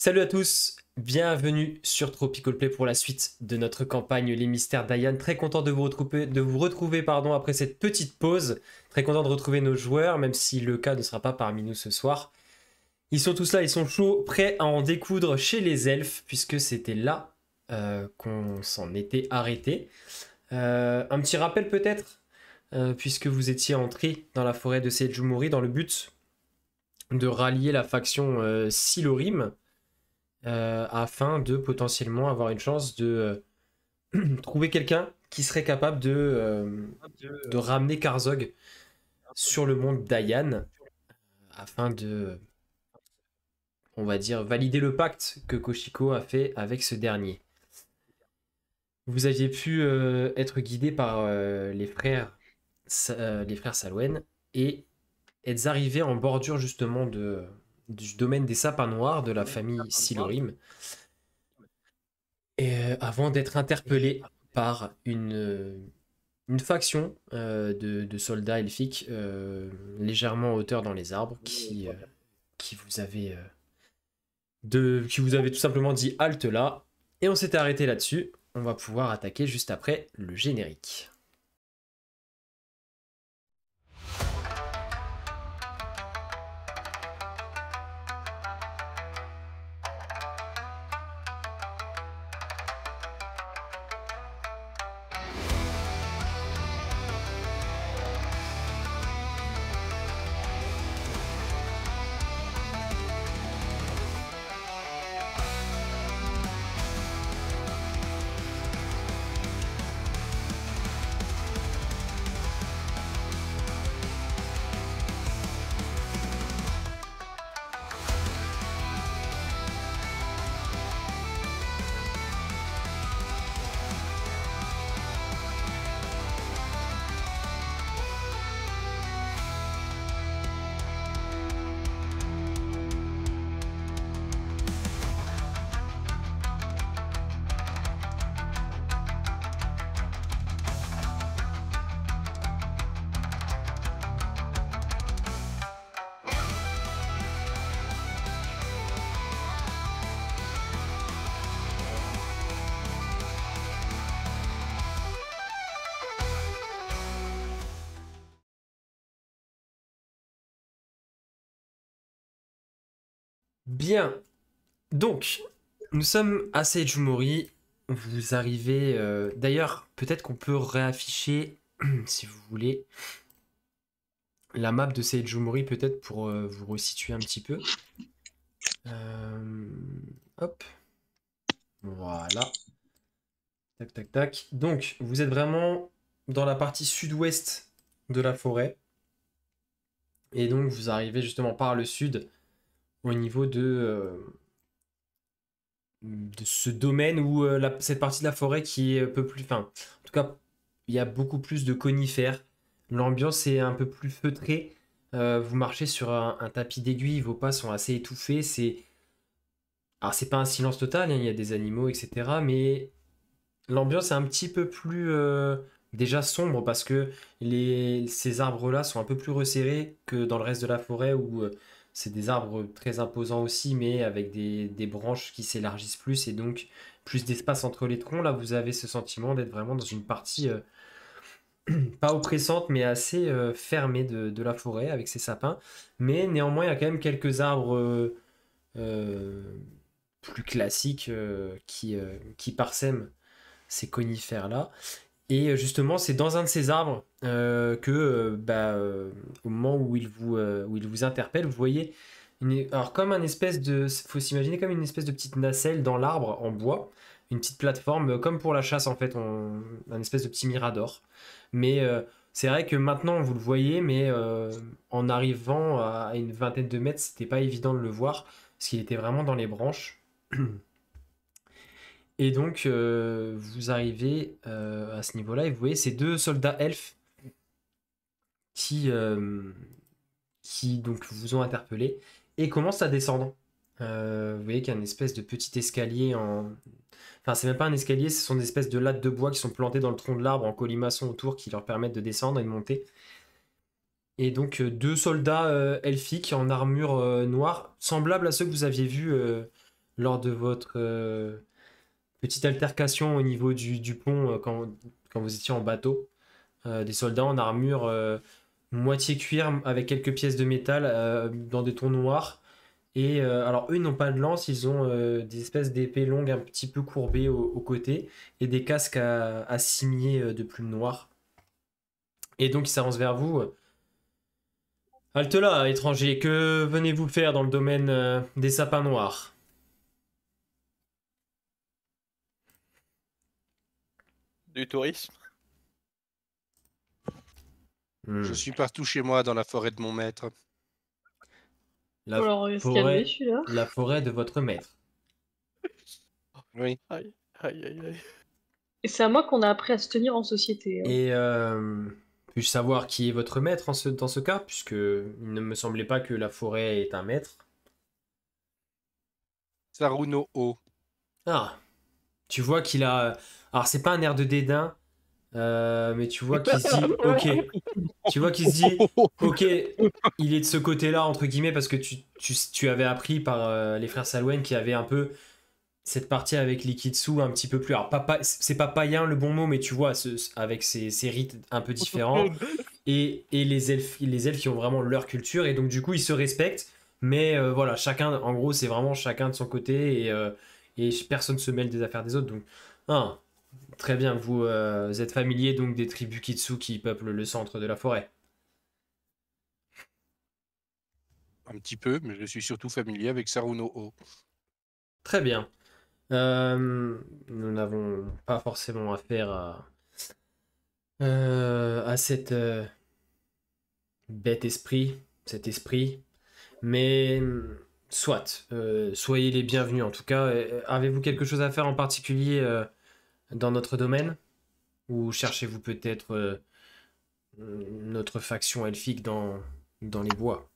Salut à tous, bienvenue sur Tropical Play pour la suite de notre campagne Les Mystères d'Ayan. Très content de vous retrouver après cette petite pause. Très content de retrouver nos joueurs, même si le cas ne sera pas parmi nous ce soir. Ils sont tous là, ils sont chauds, prêts à en découdre chez les elfes, puisque c'était là qu'on s'en était arrêté. Un petit rappel peut-être, puisque vous étiez entrés dans la forêt de Sejumori dans le but de rallier la faction Silorim. Afin de potentiellement avoir une chance de trouver quelqu'un qui serait capable de ramener Karzog sur le monde d'Ayan afin de, on va dire, valider le pacte que Koshiko a fait avec ce dernier. Vous aviez pu être guidé par les frères Salwen et êtes arrivé en bordure justement du domaine des sapins noirs de la famille Silorim. Et avant d'être interpellé par une faction de soldats elfiques légèrement en hauteur dans les arbres qui vous avait tout simplement dit halte là. Et on s'était arrêté là-dessus. On va pouvoir attaquer juste après le générique. Bien, donc, nous sommes à Sejumori. Vous arrivez... D'ailleurs, peut-être qu'on peut réafficher, si vous voulez, la map de Sejumori, peut-être pour vous resituer un petit peu. Hop. Voilà. Tac, tac, tac. Donc, vous êtes vraiment dans la partie sud-ouest de la forêt. Et donc, vous arrivez justement par le sud au niveau de ce domaine où cette partie de la forêt qui est un peu plus... Enfin, en tout cas, il y a beaucoup plus de conifères. L'ambiance est un peu plus feutrée. Vous marchez sur un tapis d'aiguilles, vos pas sont assez étouffés. Alors, c'est pas un silence total, hein, il y a des animaux, etc. Mais l'ambiance est un petit peu plus déjà sombre parce que ces arbres-là sont un peu plus resserrés que dans le reste de la forêt où c'est des arbres très imposants aussi, mais avec des branches qui s'élargissent plus et donc plus d'espace entre les troncs. Là, vous avez ce sentiment d'être vraiment dans une partie pas oppressante, mais assez fermée de la forêt avec ses sapins. Mais néanmoins, il y a quand même quelques arbres euh, plus classiques qui parsèment ces conifères-là. Et justement, c'est dans un de ces arbres au moment où où il vous interpelle, vous voyez, alors comme un espèce de, faut s'imaginer comme une espèce de petite nacelle dans l'arbre en bois, une petite plateforme, comme pour la chasse en fait, un espèce de petit mirador. Mais c'est vrai que maintenant vous le voyez, mais en arrivant à une vingtaine de mètres, c'était pas évident de le voir, parce qu'il était vraiment dans les branches. Et donc, vous arrivez à ce niveau-là et vous voyez ces deux soldats elfes qui, euh, qui donc vous ont interpellé et commencent à descendre. Vous voyez qu'il y a une espèce de petit escalier en... Enfin, c'est même pas un escalier, ce sont des espèces de lattes de bois qui sont plantées dans le tronc de l'arbre en colimaçon autour qui leur permettent de descendre et de monter. Et donc, deux soldats elfiques en armure noire, semblables à ceux que vous aviez vus lors de votre petite altercation au niveau du pont quand vous étiez en bateau. Des soldats en armure moitié cuir avec quelques pièces de métal dans des tons noirs. Et alors eux ils n'ont pas de lance, ils ont des espèces d'épées longues un petit peu courbées au côté et des casques à cimier de plumes noires. Et donc ils s'avancent vers vous. Halte là, étranger, que venez-vous faire dans le domaine des sapins noirs? Du tourisme. Je suis partout chez moi dans la forêt de mon maître. La Alors, se forêt, calmer, celui-là. la forêt de votre maître. Oui. Aïe, aïe, aïe, aïe. Et c'est à moi qu'on a appris à se tenir en société. Hein. Et puis-je savoir qui est votre maître dans ce cas, puisque il ne me semblait pas que la forêt est un maître. Saruno O. Ah, tu vois qu'il a. Alors c'est pas un air de dédain, mais tu vois qu'il se dit, ok. Tu vois qu'il se dit, ok, il est de ce côté-là entre guillemets parce que tu avais appris par les frères Salwen qui avaient un peu cette partie avec Likitsu un petit peu plus. Alors c'est pas païen le bon mot, mais tu vois avec ses rites un peu différents. Et les elfes qui ont vraiment leur culture et donc du coup ils se respectent mais voilà chacun en gros c'est vraiment chacun de son côté et personne se mêle des affaires des autres donc ah, très bien vous êtes familier donc des tribus Kitsu qui peuplent le centre de la forêt. Un petit peu, mais je suis surtout familier avec Saruno O. Très bien. Nous n'avons pas forcément affaire à cette bête esprit cet esprit. Mais soit, soyez les bienvenus en tout cas. Avez-vous quelque chose à faire en particulier dans notre domaine? Ou cherchez-vous peut-être notre faction elfique dans les bois?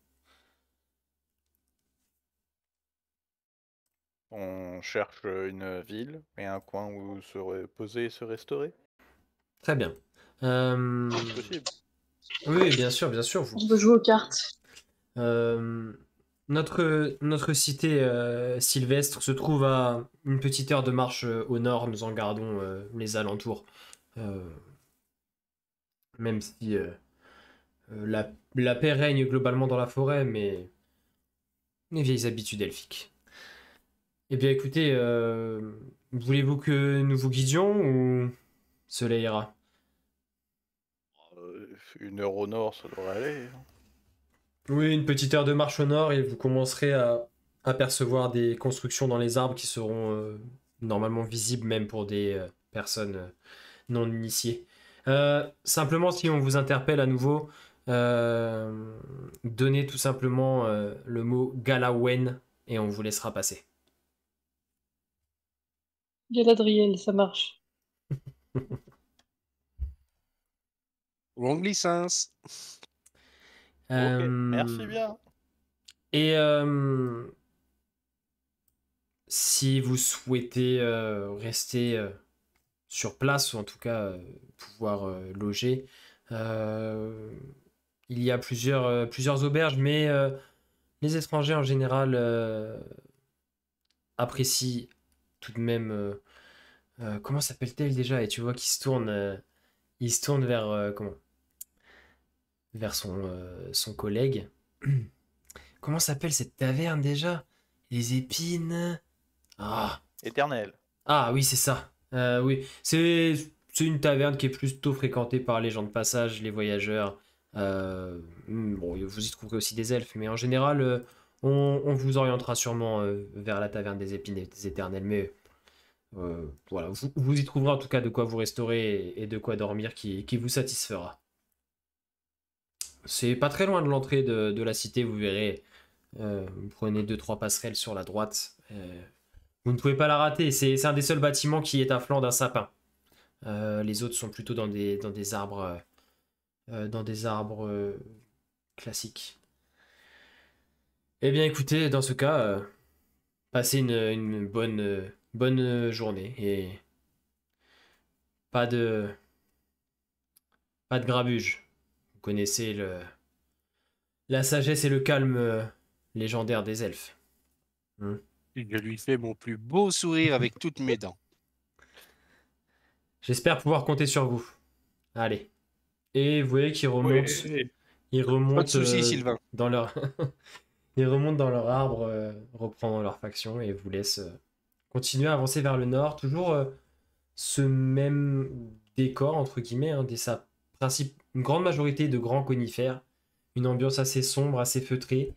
On cherche une ville et un coin où se reposer et se restaurer. Très bien. C'est possible. Oui, bien sûr, bien sûr. On peut jouer aux cartes. Notre cité sylvestre se trouve à une petite heure de marche au nord. Nous en gardons les alentours. Euh, Même si la paix règne globalement dans la forêt, mais les vieilles habitudes elfiques. Eh bien écoutez, voulez-vous que nous vous guidions ou cela ira? Une heure au nord, ça devrait aller. Oui, une petite heure de marche au nord et vous commencerez à apercevoir des constructions dans les arbres qui seront normalement visibles même pour des personnes non initiées. Simplement, si on vous interpelle à nouveau, donnez tout simplement le mot Galawen et on vous laissera passer. Galadriel, ça marche. Longue licence. Ok, merci bien. Et si vous souhaitez rester sur place, ou en tout cas pouvoir loger, il y a plusieurs auberges, mais les étrangers en général apprécient tout de même. Comment s'appelle-t-elle déjà? Et tu vois qu'il se tourne, il se tourne vers comment? Vers son collègue. Comment s'appelle cette taverne déjà? Les épines. Ah. Éternel. Ah oui, c'est ça. Oui, c'est une taverne qui est plutôt fréquentée par les gens de passage, les voyageurs. Bon, vous y trouverez aussi des elfes, mais en général, on vous orientera sûrement vers la taverne des épines et des éternels. Mais voilà, vous y trouverez en tout cas de quoi vous restaurer et de quoi dormir qui vous satisfera. C'est pas très loin de l'entrée de la cité, vous verrez. Vous prenez 2-3 passerelles sur la droite. Vous ne pouvez pas la rater. C'est un des seuls bâtiments qui est à flanc d'un sapin. Les autres sont plutôt dans des arbres, classiques. Eh bien, écoutez, dans ce cas, passez une bonne journée et pas de pas de grabuge. Vous connaissez la sagesse et le calme légendaire des elfes. Hmm. Je lui fais mon plus beau sourire avec toutes mes dents. J'espère pouvoir compter sur vous. Allez. Et vous voyez qu'ils remontent, Oui, ils pas de remontent souci, Sylvain. dans leur, ils remontent dans leur arbre, reprendre leur faction et vous laissent continuer à avancer vers le nord. Toujours ce même décor entre guillemets, hein, une grande majorité de grands conifères, une ambiance assez sombre, assez feutrée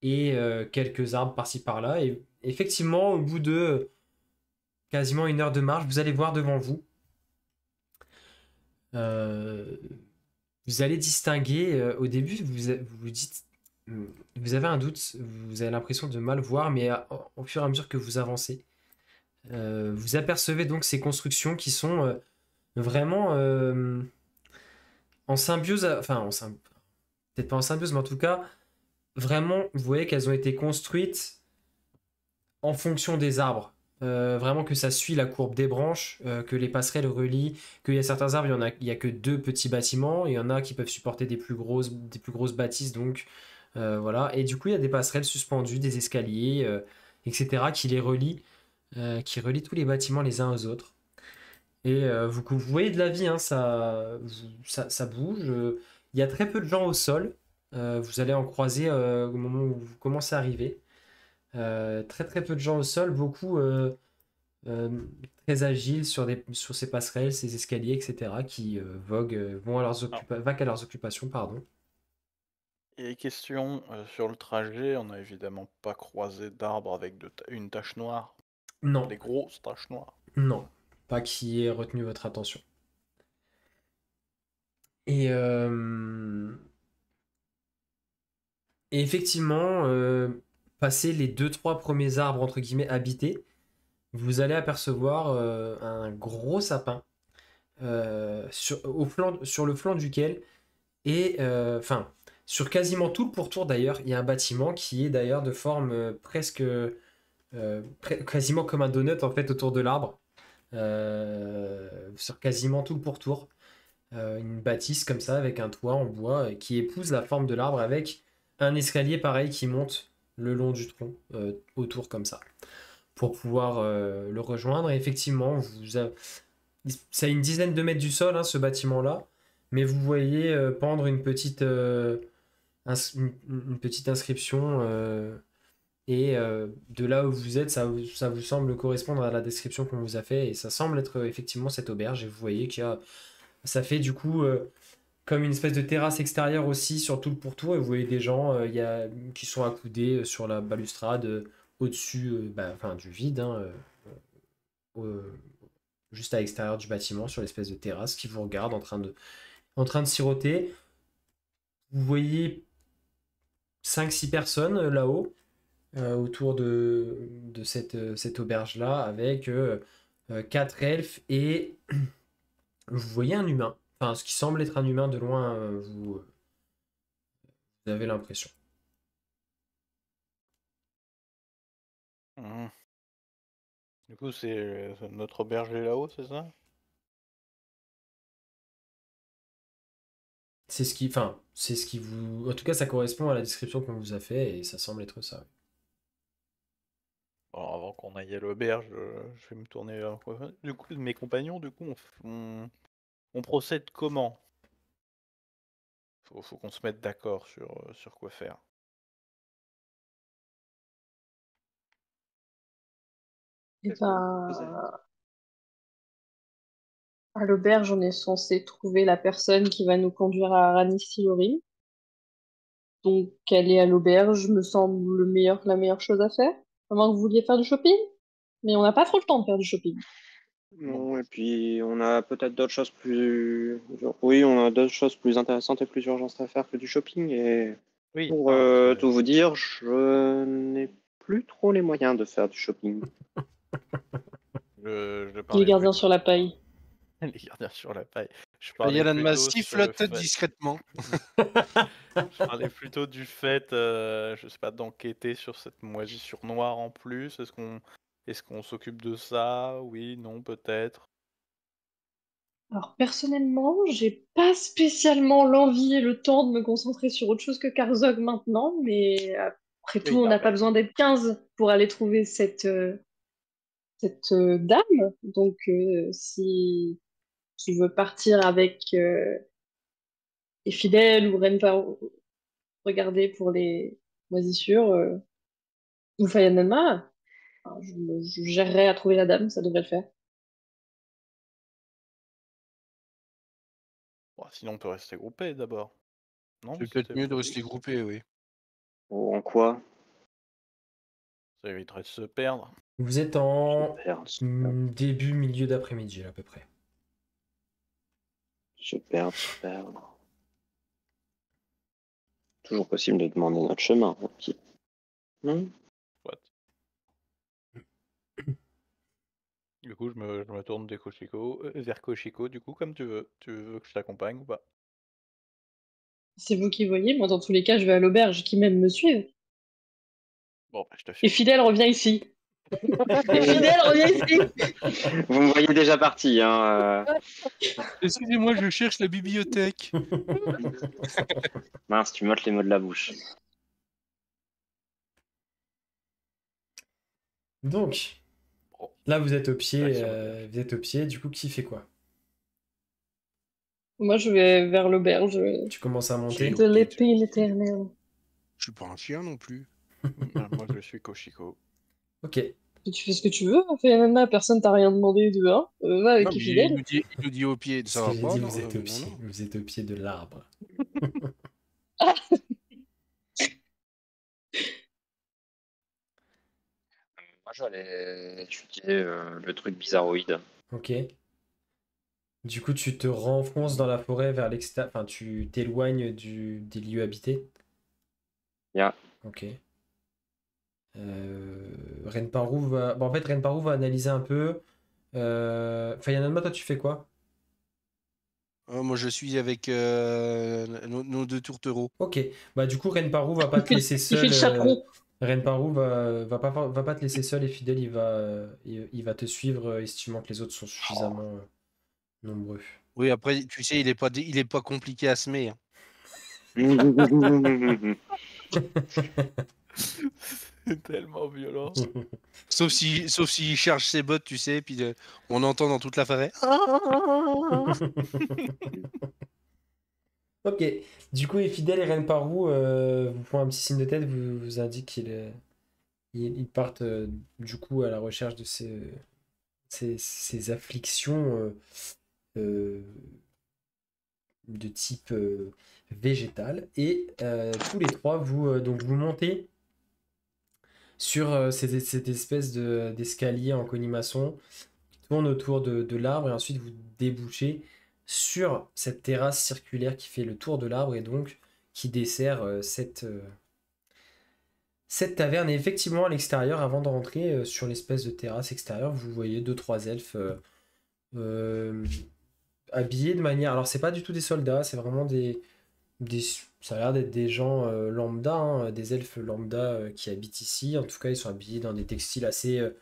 et quelques arbres par-ci par-là. Et effectivement, au bout de quasiment 1 heure de marche, vous allez voir devant vous. Euh, Vous allez distinguer, au début, vous vous dites, vous avez un doute, vous avez l'impression de mal voir, mais au fur et à mesure que vous avancez, vous apercevez donc ces constructions qui sont vraiment en symbiose, peut-être pas en symbiose, mais en tout cas, vraiment, vous voyez qu'elles ont été construites en fonction des arbres. Vraiment que ça suit la courbe des branches, que les passerelles relient, qu'il y a certains arbres, il y a que 2 petits bâtiments, il y en a qui peuvent supporter des plus grosses bâtisses, donc voilà. Et du coup, il y a des passerelles suspendues, des escaliers, etc., qui relient tous les bâtiments les uns aux autres. Et vous voyez de la vie, hein, ça bouge. Il y a très peu de gens au sol. Vous allez en croiser au moment où vous commencez à arriver. Très très peu de gens au sol, beaucoup euh, très agiles sur ces passerelles, ces escaliers, etc., qui vaquent à leurs occupations, pardon. Et question sur le trajet, on n'a évidemment pas croisé d'arbres avec une tache noire, Non, des grosses taches noires. non, pas qui ait retenu votre attention. Et, euh, et effectivement, passer les 2, 3 premiers arbres, entre guillemets, habités, vous allez apercevoir un gros sapin sur le flanc duquel et sur quasiment tout le pourtour d'ailleurs, il y a un bâtiment qui est d'ailleurs de forme presque quasiment comme un donut en fait autour de l'arbre. Sur quasiment tout le pourtour. Une bâtisse comme ça avec un toit en bois qui épouse la forme de l'arbre avec un escalier pareil qui monte le long du tronc autour comme ça pour pouvoir le rejoindre. Et effectivement, ça a une dizaine de mètres du sol, hein, ce bâtiment-là, mais vous voyez pendre une petite inscription et de là où vous êtes, ça vous semble correspondre à la description qu'on vous a fait et ça semble être effectivement cette auberge. Et vous voyez ça fait du coup comme une espèce de terrasse extérieure aussi sur tout le pourtour et vous voyez des gens qui sont accoudés sur la balustrade au-dessus du vide, hein, au- juste à l'extérieur du bâtiment sur l'espèce de terrasse qui vous regarde en train de siroter. Vous voyez 5 6 personnes là-haut autour de cette auberge-là avec 4 elfes et vous voyez un humain. Enfin, ce qui semble être un humain de loin, vous avez l'impression. Mhm. Du coup, c'est notre auberge est là-haut, c'est ça? C'est ce qui vous. En tout cas, ça correspond à la description qu'on vous a fait et ça semble être ça. Alors, avant qu'on aille à l'auberge, je vais me tourner vers du coup, mes compagnons, du coup, on procède comment? Faut qu'on se mette d'accord sur quoi faire. Et ben, à l'auberge, on est censé trouver la personne qui va nous conduire à Ranistilori. Donc, aller à l'auberge me semble la meilleure chose à faire. À moins que vous vouliez faire du shopping. Mais on n'a pas trop le temps de faire du shopping. Non, et puis on a peut-être d'autres choses Oui, on a d'autres choses plus intéressantes et plus urgentes à faire que du shopping. Et Oui, pour tout vous dire, je n'ai plus trop les moyens de faire du shopping. je Les parlais gardiens plutôt... sur la paille. Les gardiens sur la paille. Je Yann parlais m'a plutôt sur le sifflote fait... discrètement. Je parlais plutôt du fait, je sais pas, d'enquêter sur cette moisissure noire en plus. Est-ce qu'on s'occupe de ça? Oui, non, peut-être. Alors personnellement, j'ai pas spécialement l'envie et le temps de me concentrer sur autre chose que Karzog maintenant, mais Après Oui, tout, on n'a parfait. pas besoin d'être 15 pour aller trouver cette dame. Donc, si tu veux partir avec les fidèles ou Renpa, regarder pour les moisissures, ou Fayanama, je gérerai à trouver la dame, ça devrait le faire. Bon, sinon, on peut rester groupé d'abord. Non, C'est peut-être c'était mieux de pas- rester groupé, oui. Ou en quoi? Ça éviterait de se perdre. Vous êtes Je en perds. début, milieu d'après-midi, à peu près. Se perdre, se perdre. Toujours possible de demander notre chemin. Ok. What. Du coup, je me tourne vers Koshiko, du coup, comme tu veux. Tu veux que je t'accompagne ou pas? C'est vous qui voyez, moi dans tous les cas, je vais à l'auberge, qui même me suivent. Bon, bah, je te Et suis. Fidèle revient ici. Et Fidèle revient ici. Vous me voyez déjà parti, hein. Excusez-moi, je cherche la bibliothèque. Mince, tu m'ôtes les mots de la bouche. Donc, Bon, là, vous êtes au pied. direction l'auberge. Vous êtes au pied. Du coup, qui fait quoi? Moi, je vais vers l'auberge Tu commences à Qui monter. de l'épée l'éternelle. Je suis pas un chien non plus. Moi, je suis Koshiko. Ok. Tu fais ce que tu veux, Fayanama, personne t'a rien demandé de un. Va avec Non, qui mais Fidèle. il nous dit au pied, Ce ça que va j'ai pas, dit, non, vous êtes au non, pied. non. Vous êtes au pied de l'arbre. Moi, j'allais étudier le truc bizarroïde. Ok. Du coup, tu te renfonces dans la forêt vers l'extérieur. Enfin, tu t'éloignes des lieux habités. Ya. Ok. Renparu va. Bon, en fait, Renparu va analyser un peu. Fayanama, toi, tu fais quoi? Moi, je suis avec nos deux tourtereaux. Ok. Bah, du coup, Renparu va pas te laisser Il fait seul. le chaperon. Renparu va pas te laisser seul et fidèle. Il va te suivre, estimant que les autres sont suffisamment nombreux. Oui, après, tu sais, il est pas compliqué à semer, hein. C'est tellement violent. Sauf s'il charge ses bottes, tu sais, puis on entend dans toute la forêt. Ok. Du coup, Fidèle et Renparu vous font un petit signe de tête, vous indiquent ils partent du coup à la recherche de ces afflictions euh, de type végétal. Et tous les trois, donc vous montez sur cette espèce d'escalier en colimaçon qui tourne autour de l'arbre et ensuite vous débouchez sur cette terrasse circulaire qui fait le tour de l'arbre et donc qui dessert cette taverne. Et effectivement, à l'extérieur, avant de rentrer sur l'espèce de terrasse extérieure, vous voyez deux, trois elfes euh, habillés de manière. Alors, c'est pas du tout des soldats, c'est vraiment ça a l'air d'être des gens lambda, hein, des elfes lambda qui habitent ici. En tout cas, ils sont habillés dans des textiles assez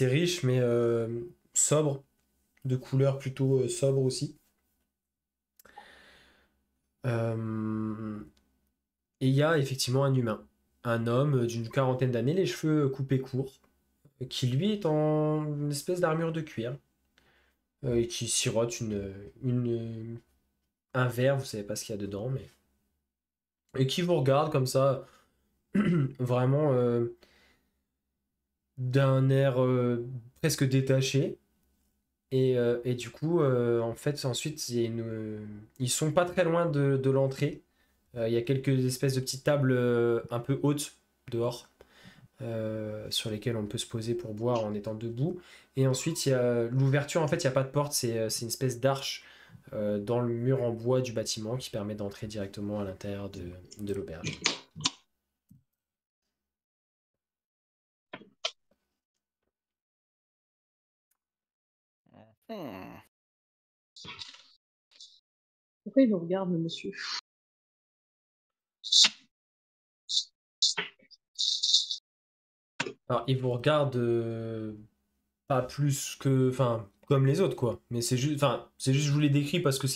riches, mais sobres, de couleurs plutôt sobres aussi. Et il y a effectivement un humain, un homme d'une quarantaine d'années, les cheveux coupés courts, qui lui est en une espèce d'armure de cuir, et qui sirote un verre, vous savez pas ce qu'il y a dedans, mais. Et qui vous regarde comme ça, vraiment d'un air presque détaché. Et du coup, en fait, ensuite, ils sont pas très loin de l'entrée. Il y a quelques espèces de petites tables un peu hautes dehors, sur lesquelles on peut se poser pour boire en étant debout. Et ensuite, il y a l'ouverture, en fait, il n'y a pas de porte, c'est une espèce d'arche dans le mur en bois du bâtiment qui permet d'entrer directement à l'intérieur de l'auberge. Hmm. Pourquoi il me regarde, le monsieur? Alors, il vous regarde pas plus que. Enfin, comme les autres, quoi. Mais c'est juste, je vous l'ai décrit parce que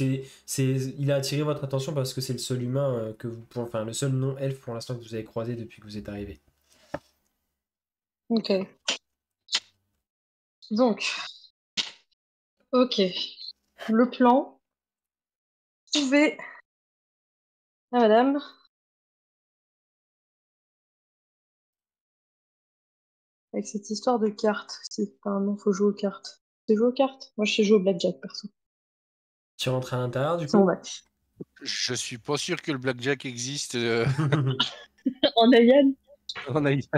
il a attiré votre attention parce que c'est le seul humain enfin, le seul non-elfe pour l'instant que vous avez croisé depuis que vous êtes arrivé. Ok. Donc, ok. Le plan. Trouver. Ah, madame. Avec cette histoire de cartes. Si, apparemment, faut jouer aux cartes. Tu sais jouer aux cartes? Moi, je sais jouer au blackjack, perso. Tu rentres à l'intérieur, du C'est mon coup? match. Je suis pas sûr que le blackjack existe En Ayane? en Haïti.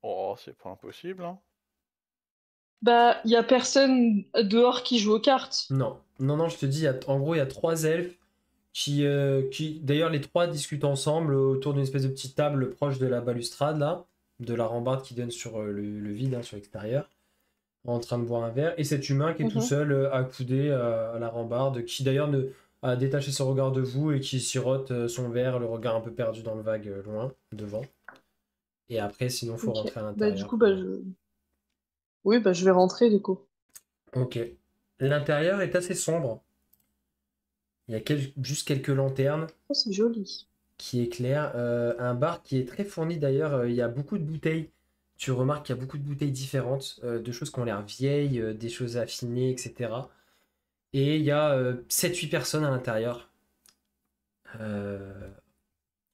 Oh, c'est pas impossible, hein. Bah, y a personne dehors qui joue aux cartes. Non, non, non, je te dis, en gros, il y a 3 elfes d'ailleurs, les 3 discutent ensemble autour d'une espèce de petite table proche de la balustrade, là, de la rambarde qui donne sur le vide, hein, sur l'extérieur, en train de boire un verre. Et cet humain qui est tout Mhm. seul, accoudé à la rambarde, qui d'ailleurs a détaché son regard de vous et qui sirote son verre, le regard un peu perdu dans le vague, loin, devant. Et après, sinon, faut Ok. rentrer à Bah, du l'intérieur. coup, bah, oui, bah, je vais rentrer, du coup. Ok. L'intérieur est assez sombre. Il y a juste quelques lanternes Oh, c'est joli. qui éclairent. Un bar qui est très fourni d'ailleurs. Il y a beaucoup de bouteilles. Tu remarques qu'il y a beaucoup de bouteilles différentes, de choses qui ont l'air vieilles, des choses affinées, etc. Et il y a 7-8 personnes à l'intérieur. euh,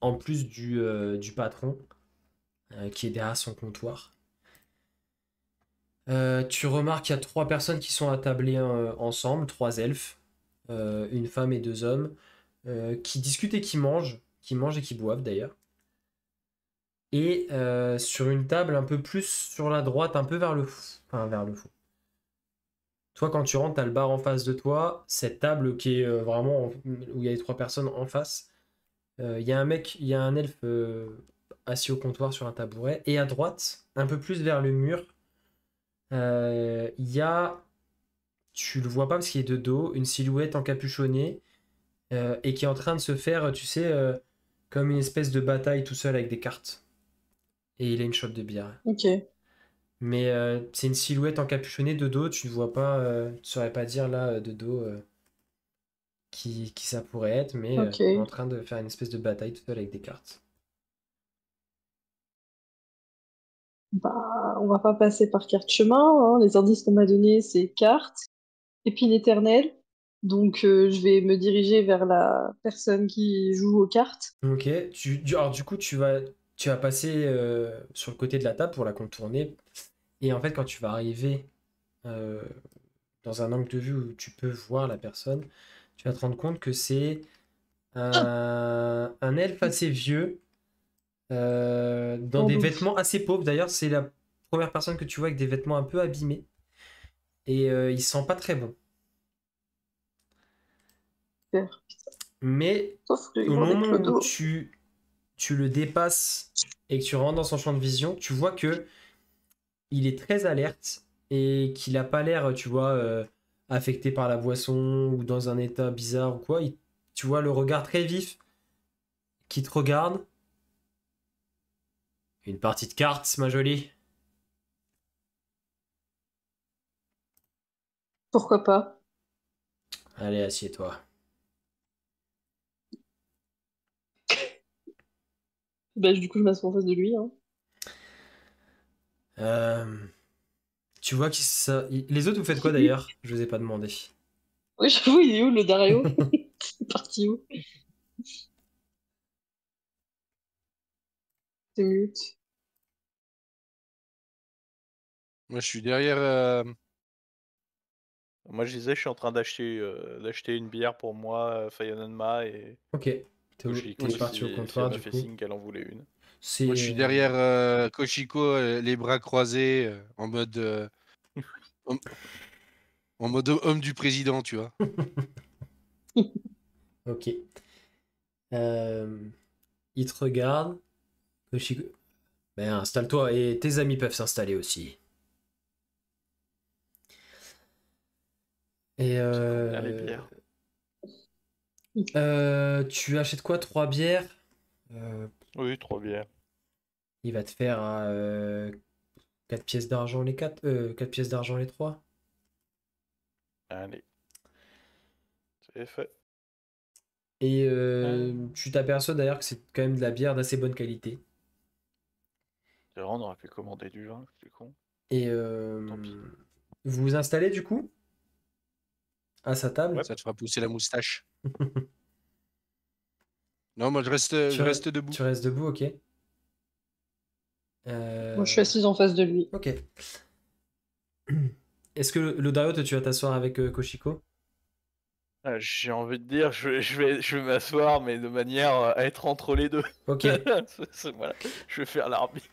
En plus du patron qui est derrière son comptoir. Tu remarques qu'il y a 3 personnes qui sont attablées ensemble, 3 elfes, une femme et 2 hommes, qui discutent et qui mangent et qui boivent d'ailleurs. Et sur une table un peu plus sur la droite, un peu vers le fond. Enfin, vers le fond. Toi, quand tu rentres, t'as le bar en face de toi, cette table qui est vraiment où il y a les 3 personnes en face. Il y a un mec, il y a un elfe assis au comptoir sur un tabouret. Et à droite, un peu plus vers le mur, il y a, tu le vois pas parce qu'il est de dos, une silhouette encapuchonnée et qui est en train de se faire, tu sais, comme une espèce de bataille tout seul avec des cartes. Et il a une shot de bière. Ok. Mais c'est une silhouette encapuchonnée de dos, tu ne vois pas, tu saurais pas dire là de dos qui ça pourrait être, mais Ok. en train de faire une espèce de bataille tout seul avec des cartes. Bah, on va pas passer par carte chemin, hein. Les indices qu'on m'a donnés, c'est carte, épine éternelle. Donc, je vais me diriger vers la personne qui joue aux cartes. Ok, alors du coup tu vas passer sur le côté de la table pour la contourner, et en fait quand tu vas arriver euh, dans un angle de vue où tu peux voir la personne, tu vas te rendre compte que c'est un elfe assez vieux, dans Sans des doute. vêtements assez pauvres. D'ailleurs, c'est la première personne que tu vois avec des vêtements un peu abîmés. Et il sent pas très bon. Super. Mais Sauf qu'il au vend des moment où clodos. tu le dépasses et que tu rentres dans son champ de vision, tu vois que il est très alerte et qu'il a pas l'air, tu vois, affecté par la boisson ou dans un état bizarre ou quoi. Tu vois le regard très vif qui te regarde. Une partie de cartes, ma jolie. Pourquoi pas? Allez, assieds-toi. Bah, du coup, je m'assois en face de lui, hein. Euh, Tu vois les autres, vous faites quoi d'ailleurs? Je vous ai pas demandé. Oui, j'avoue, il est où le Dario? C'est parti où? C'est mute. Moi, je suis derrière. Moi, je disais, je suis en train d'acheter une bière pour moi, Fayanenma, et Ok, Koshiko t'es parti au si elle comptoir m'a du fait coup. signe qu'elle en voulait une. Moi, C'est je suis derrière Koshiko, les bras croisés, en, en mode homme du président, tu vois. ok. Euh, Il te regarde. Toshiko- Ben, installe-toi et tes amis peuvent s'installer aussi. Et C'est combien les bières? tu achètes quoi? 3 bières? Euh, Oui, 3 bières. il va te faire 4 pièces d'argent les 4, 4 pièces d'argent les 3. Allez. C'est fait. Et tu t'aperçois d'ailleurs que c'est quand même de la bière d'assez bonne qualité. C'est vrai, on aurait pu commander du vin, c'est con. Et Tant pis. vous vous installez du coup à sa table. Ouais. Ça te fera pousser la moustache. Non, moi je reste Tu debout. Tu restes debout, ok. Moi, je suis assise en face de lui. Ok. Est-ce que Lodario, toi, tu vas t'asseoir avec Koshiko? Ah, j'ai envie de dire, je vais m'asseoir, mais de manière à être entre les deux. Ok. Voilà. Je vais faire l'arbitre.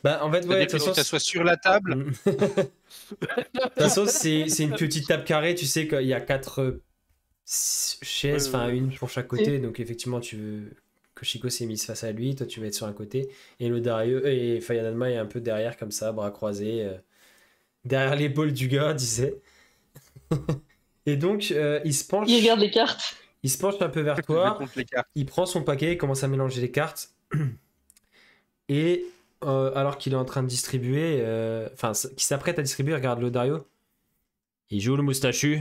Bah, en fait, ouais, de C'est-à-dire toute que tu façon. t'assois sur la table. De toute façon, c'est une petite table carrée, tu sais qu'il y a 4 chaises, enfin une pour chaque côté, donc effectivement, tu veux. Koshiko s'est mise face à lui, toi tu vas être sur un côté, et Lodario et Fayananma est un peu derrière, comme ça, bras croisés, derrière l'épaule du gars, disait. Et donc, il se penche. Il regarde les cartes. Il se penche un peu vers Je toi. compte les cartes. Il prend son paquet, il commence à mélanger les cartes. Et alors qu'il est en train de distribuer, enfin, qu'il s'apprête à distribuer, regarde Lodario. Il joue le moustachu.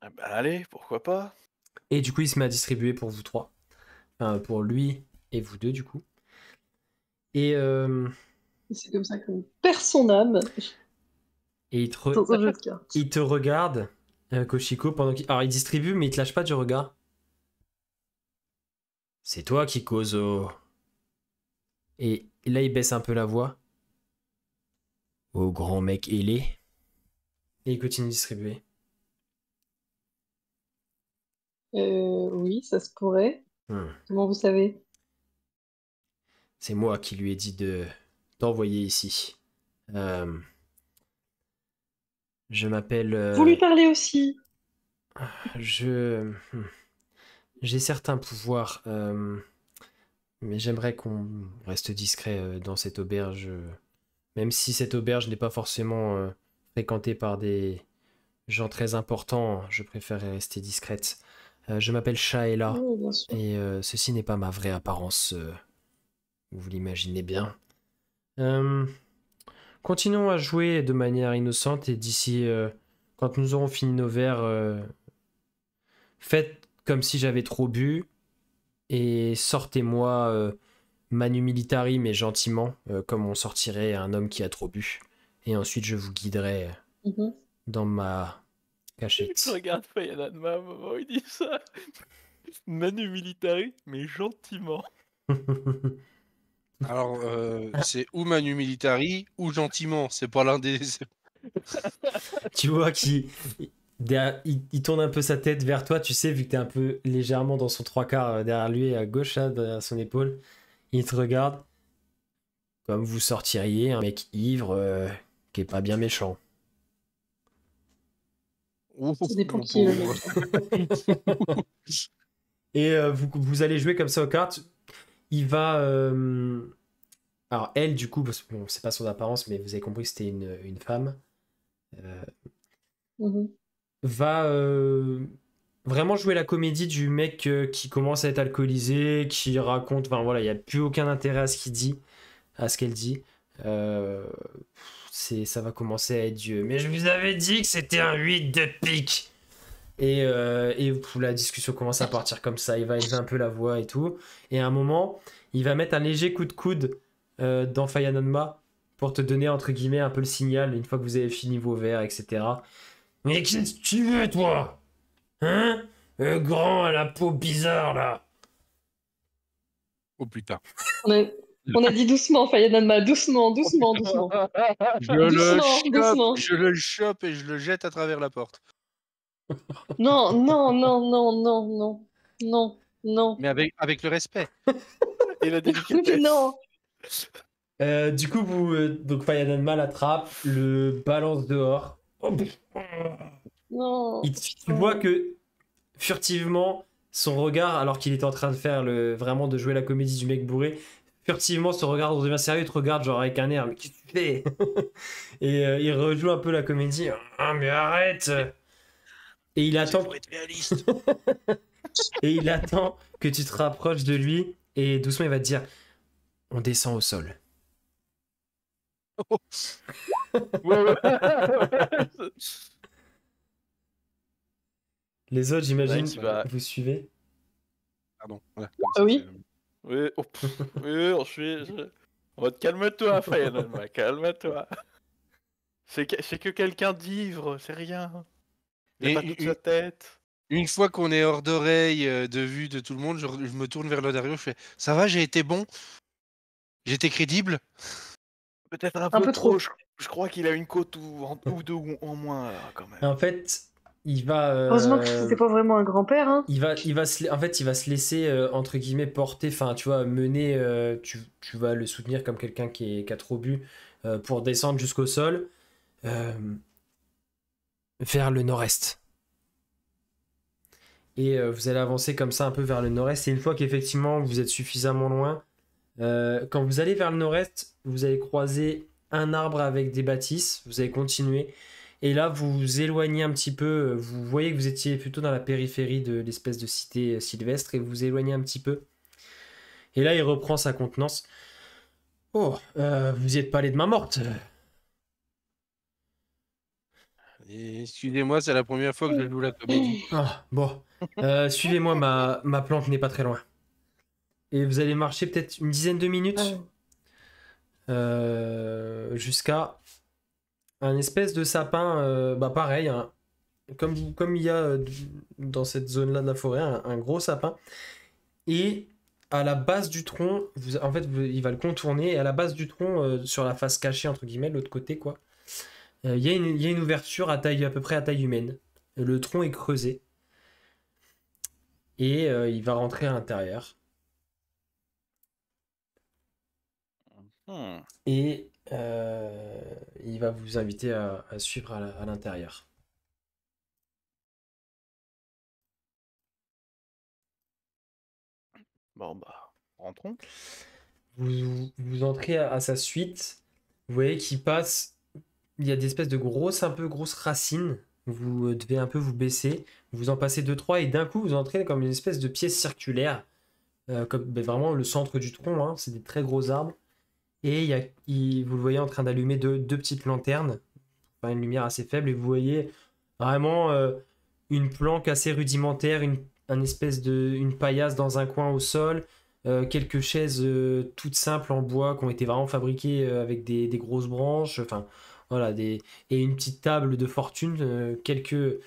Ah bah allez, pourquoi pas. Et du coup, il se met à distribuer pour vous trois. Enfin, pour lui et vous deux, du coup. Et C'est comme ça qu'on perd son âme il te, dans un jeu de cartes. il te regarde, Koshiko, pendant qu'il. Alors, il distribue, mais il te lâche pas du regard. C'est toi qui cause au. Et là, il baisse un peu la voix. Au grand mec ailé. Et il continue de distribuer. Oui, ça se pourrait. Comment vous savez? C'est moi qui lui ai dit de t'envoyer ici. Je m'appelle. Vous lui parlez aussi. J'ai certains pouvoirs, mais j'aimerais qu'on reste discret dans cette auberge. Même si cette auberge n'est pas forcément fréquentée par des gens très importants, je préférerais rester discrète. Je m'appelle Shaela, Oui, bien sûr. et ceci n'est pas ma vraie apparence. Vous l'imaginez bien. Continuons à jouer de manière innocente, et d'ici, quand nous aurons fini nos verres, faites comme si j'avais trop bu et sortez-moi Manu Militari, mais gentiment, comme on sortirait un homme qui a trop bu. Et ensuite, je vous guiderai Mhm. dans ma cachette. Je regarde Fayananma à un moment où il dit ça. Manu Militari, mais gentiment. Alors, c'est ou Manu Militari ou gentiment. C'est pas l'un des. Tu vois qu'il il tourne un peu sa tête vers toi, tu sais, vu que t'es un peu légèrement dans son 3/4 derrière lui, à gauche, là, derrière son épaule. Il te regarde comme vous sortiriez un mec ivre qui est pas bien méchant. Ça dépend qui est le mec. Et vous allez jouer comme ça aux cartes. Il va. Alors, elle, du coup, parce que bon, c'est pas son apparence, mais vous avez compris que c'était une femme. Mhm. Va vraiment jouer la comédie du mec qui commence à être alcoolisé, qui raconte. Enfin voilà, il n'y a plus aucun intérêt à ce qu'il dit, à ce qu'elle dit. Ça va commencer à être Dieu. Mais je vous avais dit que c'était un 8 de pique. Et la discussion commence à partir comme ça. Il va élever un peu la voix et tout. Et à un moment, il va mettre un léger coup de coude dans Fayananma pour te donner, entre guillemets, un peu le signal une fois que vous avez fini vos verres, etc. Mais qu'est-ce que tu veux, toi? Hein? Grand à la peau bizarre, là. Oh putain. On a dit doucement, Fayananma, doucement, doucement, doucement. Doucement. Je le chope et je le jette à travers la porte. Non, non, non, non, non, non, non, non. Mais avec le respect. Et la délicatesse. Non. Du coup, donc Fayananma l'attrape, le balance dehors. Non. Tu vois que furtivement, son regard, alors qu'il était en train de faire vraiment de jouer la comédie du mec bourré, furtivement son regard devient sérieux, il te regarde genre avec un air, mais qu'est-ce que tu fais? Et il rejoue un peu la comédie. Ah mais arrête! Et il attend. Faut être réaliste. Et il attend que tu te rapproches de lui et doucement il va te dire on descend au sol. Ouais, ouais. Les autres, j'imagine, Ouais, tu vas- vous suivez. Pardon. Voilà, Ah oui. Oui, oh, oui, en mode calme-toi, Fayanoma, calme-toi. C'est que quelqu'un d'ivre, c'est rien. Il a Et pas toute sa tête. une fois qu'on est hors d'oreille, de vue de tout le monde, je me tourne vers Lodario, je fais « Ça va, j'ai été bon? J'étais crédible ?» Peut-être un Un peu peu trop. trop. Je crois qu'il a une côte ou deux en moins, là, quand même. En fait, il va. Heureusement que c'était pas vraiment un grand-père, hein. En fait, il va se laisser entre guillemets porter, enfin, tu vois, mener. Tu vas le soutenir comme quelqu'un qui a trop bu pour descendre jusqu'au sol euh, vers le nord-est. Et vous allez avancer comme ça un peu vers le nord-est. Et une fois qu'effectivement vous êtes suffisamment loin, quand vous allez vers le nord-est, vous allez croiser un arbre avec des bâtisses. Vous allez continuer. Et là, vous vous éloignez un petit peu. Vous voyez que vous étiez plutôt dans la périphérie de l'espèce de cité sylvestre. Et vous vous éloignez un petit peu. Et là, il reprend sa contenance. Oh, vous y êtes pas allé de main morte. Et excusez-moi, c'est la première fois que je joue la comédie. Ah, bon. Suivez-moi, ma planque n'est pas très loin. Et vous allez marcher peut-être une dizaine de minutes jusqu'à un espèce de sapin, bah pareil, hein, comme il y a dans cette zone-là de la forêt, un gros sapin. Et à la base du tronc, en fait, il va le contourner. Et à la base du tronc, sur la face cachée, entre guillemets, de l'autre côté, quoi, il y a une ouverture à peu près à taille humaine. Le tronc est creusé. Et il va rentrer à l'intérieur. Hmm. Et il va vous inviter à suivre à l'intérieur. Bon, bah, rentrons. Vous entrez à sa suite. Vous voyez qu'il passe. Il y a des espèces de un peu grosses racines. Vous devez un peu vous baisser. Vous en passez deux, trois, et d'un coup, vous entrez comme une espèce de pièce circulaire. Comme ben, vraiment le centre du tronc. Hein, c'est des très gros arbres. Et vous le voyez en train d'allumer deux petites lanternes. Enfin, une lumière assez faible. Et vous voyez vraiment une planque assez rudimentaire, une paillasse dans un coin au sol, quelques chaises toutes simples en bois qui ont été vraiment fabriquées avec des grosses branches, enfin voilà, et une petite table de fortune, quelques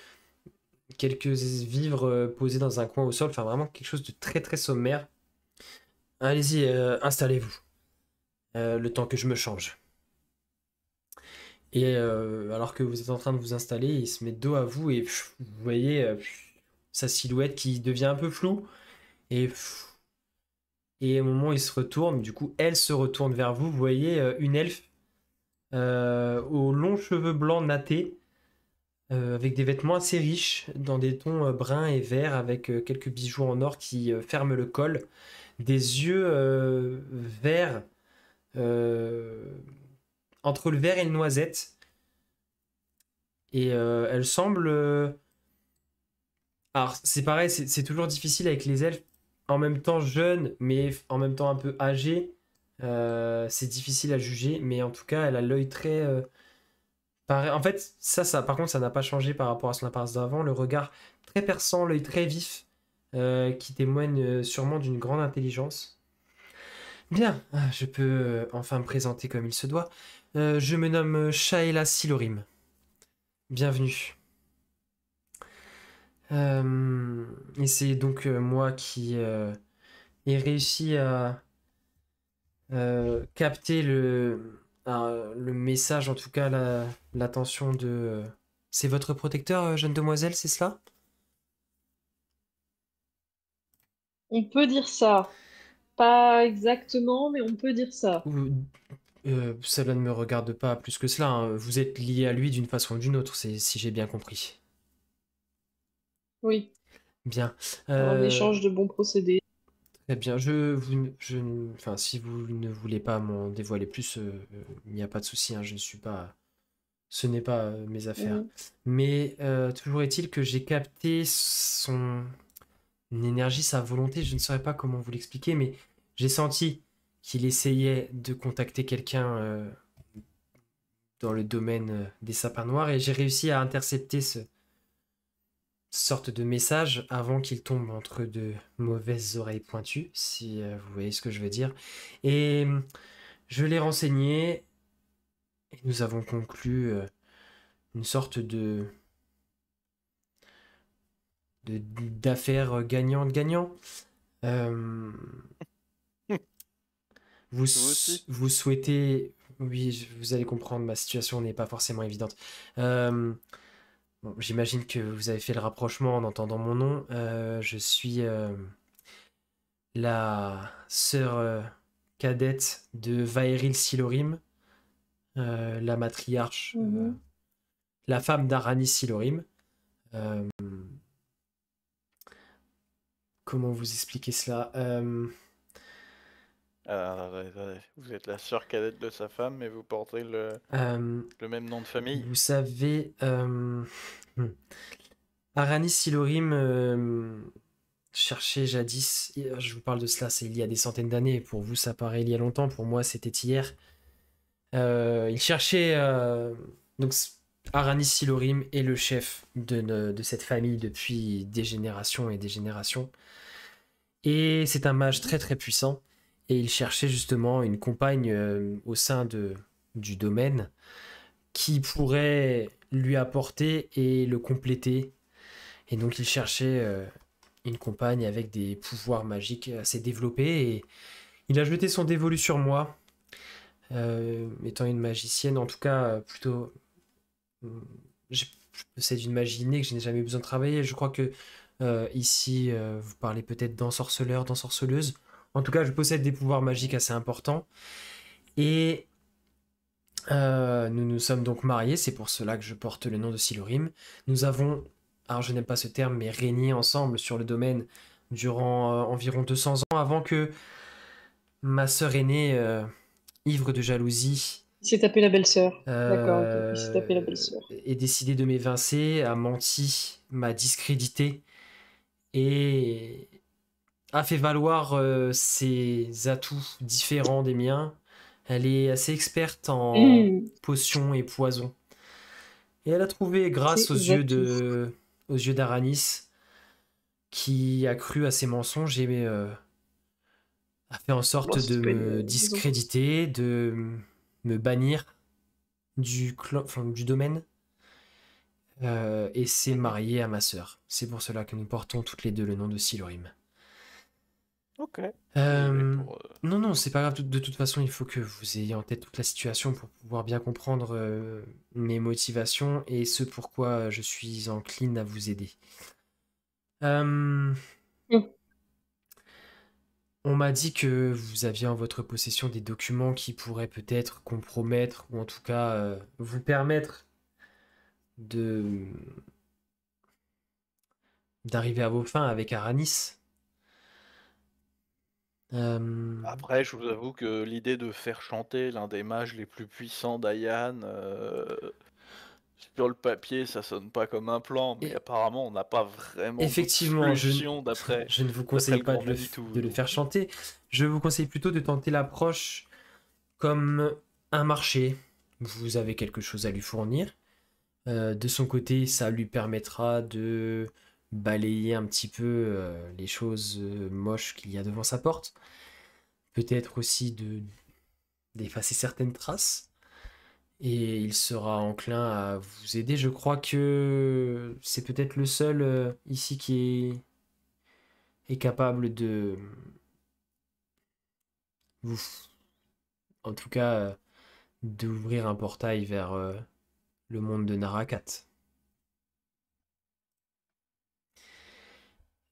vivres posés dans un coin au sol, enfin vraiment quelque chose de très très sommaire. Allez-y, installez-vous, le temps que je me change. Et alors que vous êtes en train de vous installer, il se met dos à vous et vous voyez sa silhouette qui devient un peu floue. Et au moment où il se retourne, du coup, elle se retourne vers vous. Vous voyez une elfe aux longs cheveux blancs nattés, avec des vêtements assez riches, dans des tons bruns et verts, avec quelques bijoux en or qui ferment le col, des yeux verts, euh, entre le vert et le noisette. Et elle semble. Alors, c'est pareil, c'est toujours difficile avec les elfes, en même temps jeunes, mais en même temps un peu âgés. C'est difficile à juger, mais en tout cas, elle a l'œil très. En fait, par contre, ça n'a pas changé par rapport à son apparence d'avant. Le regard très perçant, l'œil très vif, qui témoigne sûrement d'une grande intelligence. Bien, je peux enfin me présenter comme il se doit. Je me nomme Shaela Silorim. Bienvenue. Et c'est donc moi qui ai réussi à capter le message, en tout cas l'attention de... C'est votre protecteur, jeune demoiselle, c'est cela? On peut dire ça. Pas exactement, mais on peut dire ça. Cela ne me regarde pas plus que cela, hein. Vous êtes lié à lui d'une façon ou d'une autre, si j'ai bien compris. Oui, Bien. en échange de bons procédés. Très bien. Enfin, si vous ne voulez pas m'en dévoiler plus, il n'y a pas de souci, hein, je ne suis pas... Ce n'est pas mes affaires. Mhm. Mais toujours est-il que j'ai capté son énergie, sa volonté, je ne saurais pas comment vous l'expliquer, mais j'ai senti qu'il essayait de contacter quelqu'un dans le domaine des sapins noirs et j'ai réussi à intercepter ce sorte de message avant qu'il tombe entre de mauvaises oreilles pointues, si vous voyez ce que je veux dire. Et je l'ai renseigné et nous avons conclu une sorte d'affaires gagnant-gagnant. Euh, aussi. vous souhaitez... Oui, vous allez comprendre, ma situation n'est pas forcément évidente. Bon, j'imagine que vous avez fait le rapprochement en entendant mon nom. Je suis la sœur cadette de Vaeril Silorim, la matriarche, la femme d'Aranis Silorim. Comment vous expliquer cela? Attendez. Vous êtes la sœur cadette de sa femme, mais vous portez le même nom de famille. Vous savez, Aranis Silorim cherchait jadis, je vous parle de cela, c'est il y a des centaines d'années, pour vous ça paraît il y a longtemps, pour moi c'était hier. Il cherchait, donc Aranis Silorim est le chef de cette famille depuis des générations et des générations. Et c'est un mage très très puissant. Et il cherchait justement une compagne au sein du domaine qui pourrait lui apporter et le compléter. Et donc il cherchait une compagne avec des pouvoirs magiques assez développés. Et il a jeté son dévolu sur moi, étant une magicienne, en tout cas plutôt... Je possède une magie innée que je n'ai jamais eu besoin de travailler. Je crois que ici, vous parlez peut-être d'ensorceleur, d'ensorceleuse. En tout cas, je possède des pouvoirs magiques assez importants. Et nous nous sommes donc mariés. C'est pour cela que je porte le nom de Silorim. Nous avons, alors je n'aime pas ce terme, mais régné ensemble sur le domaine durant environ 200 ans avant que ma sœur aînée, ivre de jalousie, Il s'est tapé la belle-sœur. D'accord, ok. Il s'est tapé la belle-sœur. est décidé de m'évincer, a menti, m'a discrédité et a fait valoir ses atouts différents des miens. Elle est assez experte en potions et poisons. Et elle a trouvé, grâce aux yeux d'Aranis, qui a cru à ses mensonges et a fait en sorte de me discréditer, de me bannir du domaine. Et s'est marié à ma sœur. C'est pour cela que nous portons toutes les deux le nom de Silorim. Ok. Non, c'est pas grave. De toute façon, il faut que vous ayez en tête toute la situation pour pouvoir bien comprendre mes motivations et ce pourquoi je suis encline à vous aider. On m'a dit que vous aviez en votre possession des documents qui pourraient peut-être compromettre ou en tout cas vous permettre d'arriver à vos fins avec Aranis. Après, je vous avoue que l'idée de faire chanter l'un des mages les plus puissants d'Ayan, sur le papier, ça sonne pas comme un plan, mais apparemment, on n'a pas vraiment effectivement, de solution d'après. Je ne vous conseille pas de le faire chanter. Je vous conseille plutôt de tenter l'approche comme un marché. Vous avez quelque chose à lui fournir. De son côté, ça lui permettra de balayer un petit peu les choses moches qu'il y a devant sa porte. Peut-être aussi d'effacer certaines traces. Et il sera enclin à vous aider. Je crois que c'est peut-être le seul ici qui est capable de vous... En tout cas, d'ouvrir un portail vers le monde de Narakat.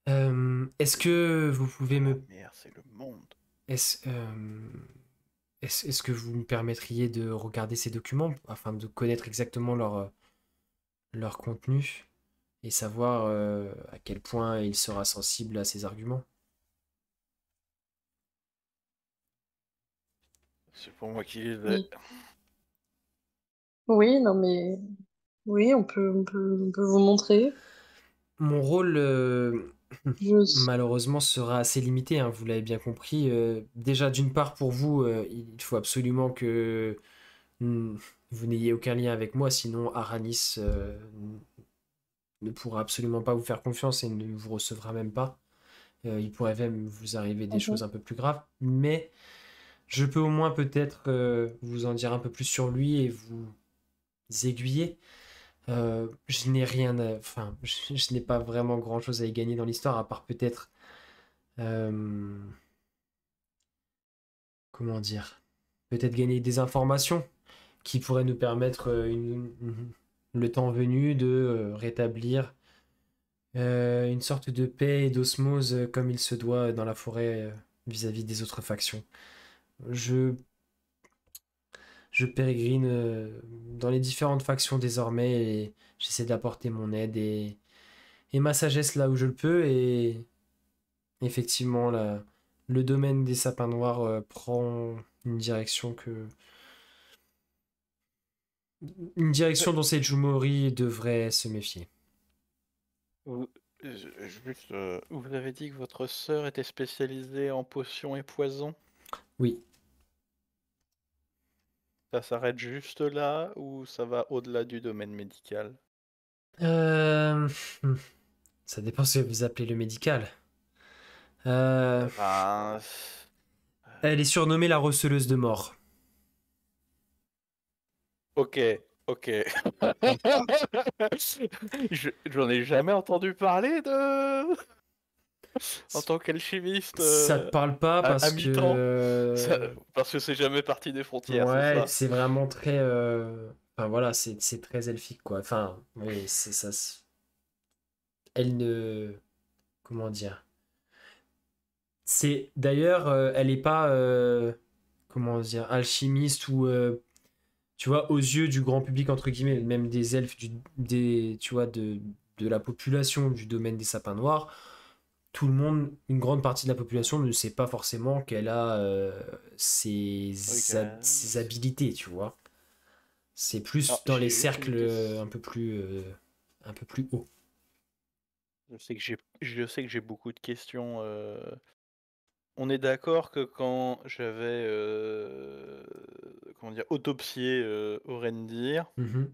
Est-ce que vous pouvez me... Merde, c'est le monde. Est-ce que vous me permettriez de regarder ces documents afin de connaître exactement leur contenu et savoir à quel point il sera sensible à ces arguments? C'est pour moi qui les ai. Oui, non mais... Oui, on peut vous montrer. Mon rôle, malheureusement, sera assez limité, hein, vous l'avez bien compris. Déjà, d'une part, pour vous, il faut absolument que vous n'ayez aucun lien avec moi, sinon Aranis ne pourra absolument pas vous faire confiance et ne vous recevra même pas. Il pourrait même vous arriver des choses un peu plus graves, mais je peux au moins peut-être vous en dire un peu plus sur lui et vous aiguiller. Je n'ai rien à... Enfin, je n'ai pas vraiment grand-chose à y gagner dans l'histoire, à part peut-être... comment dire? Peut-être gagner des informations qui pourraient nous permettre, le temps venu, de rétablir une sorte de paix et d'osmose comme il se doit dans la forêt vis-à-vis des autres factions. Je, je pérégrine dans les différentes factions désormais et j'essaie d'apporter mon aide et ma sagesse là où je le peux. Et effectivement, le domaine des sapins noirs prend une direction dont Seijumori devrait se méfier. Juste, vous avez dit que votre sœur était spécialisée en potions et poisons. Oui. Ça s'arrête juste là ou ça va au-delà du domaine médical? Euh, Ça dépend ce que vous appelez le médical. Enfin, Elle est surnommée la receleuse de mort. ok. J'en ai jamais entendu parler de... En tant qu'alchimiste Ça te parle pas à parce mi-temps. que... Parce que c'est jamais parti des frontières, c'est Ouais, ça? c'est vraiment très... Enfin voilà, c'est très elfique quoi. Enfin, oui, c'est ça. Elle ne... Comment dire? C'est d'ailleurs, elle est pas... Comment dire? Alchimiste ou... tu vois, aux yeux du grand public, entre guillemets, même des elfes, tu vois, de la population du domaine des sapins noirs, tout le monde, une grande partie de la population ne sait pas forcément qu'elle a ses habilités, tu vois. C'est plus Alors, dans les j'ai juste une cercles question. un peu plus hauts. Je sais que j'ai beaucoup de questions. On est d'accord que quand j'avais comment dire, autopsié Orendir, Mhm.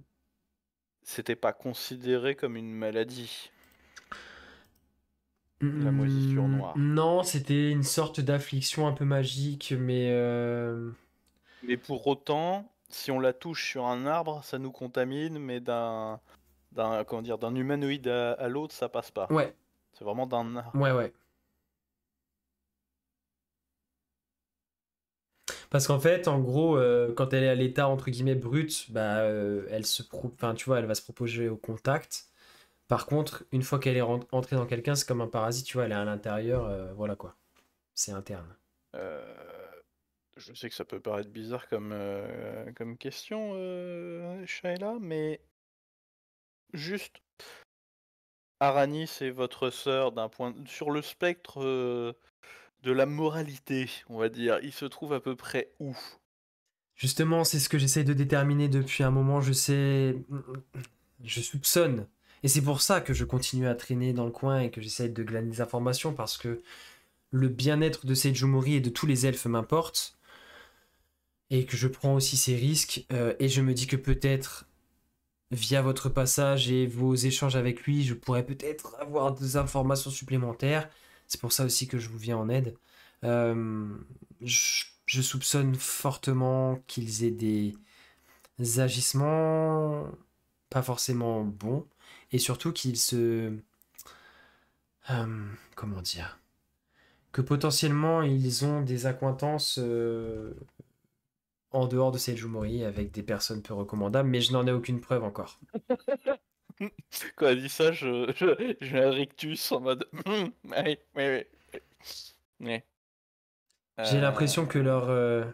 c'était pas considéré comme une maladie, la moisissure noire. Non, c'était une sorte d'affliction un peu magique, mais Mais pour autant, si on la touche sur un arbre, ça nous contamine, mais comment dire, d'un humanoïde à l'autre, ça passe pas. ouais, C'est vraiment d'un arbre. ouais. Parce qu'en fait, en gros, quand elle est à l'état entre guillemets brut, bah, enfin, tu vois, elle va se proposer au contact. Par contre, une fois qu'elle est entrée dans quelqu'un, c'est comme un parasite, tu vois, elle est à l'intérieur, voilà quoi. C'est interne. Euh, Je sais que ça peut paraître bizarre comme question, Shaila, mais juste, Aranis est votre sœur sur le spectre de la moralité, on va dire. Il se trouve à peu près où? Justement, c'est ce que j'essaye de déterminer depuis un moment. Je soupçonne. Et c'est pour ça que je continue à traîner dans le coin et que j'essaye de glaner des informations parce que le bien-être de Seijumori et de tous les elfes m'importe. Et que je prends aussi ces risques. Et je me dis que peut-être, via votre passage et vos échanges avec lui, je pourrais peut-être avoir des informations supplémentaires. C'est pour ça aussi que je vous viens en aide. Euh, je soupçonne fortement qu'ils aient des agissements pas forcément bons et surtout qu'ils se... comment dire? Que potentiellement ils ont des accointances en dehors de Seijumori avec des personnes peu recommandables, mais je n'en ai aucune preuve encore. Quand elle dit ça, j'ai un rictus en mode. Oui. Ouais. J'ai l'impression que Euh,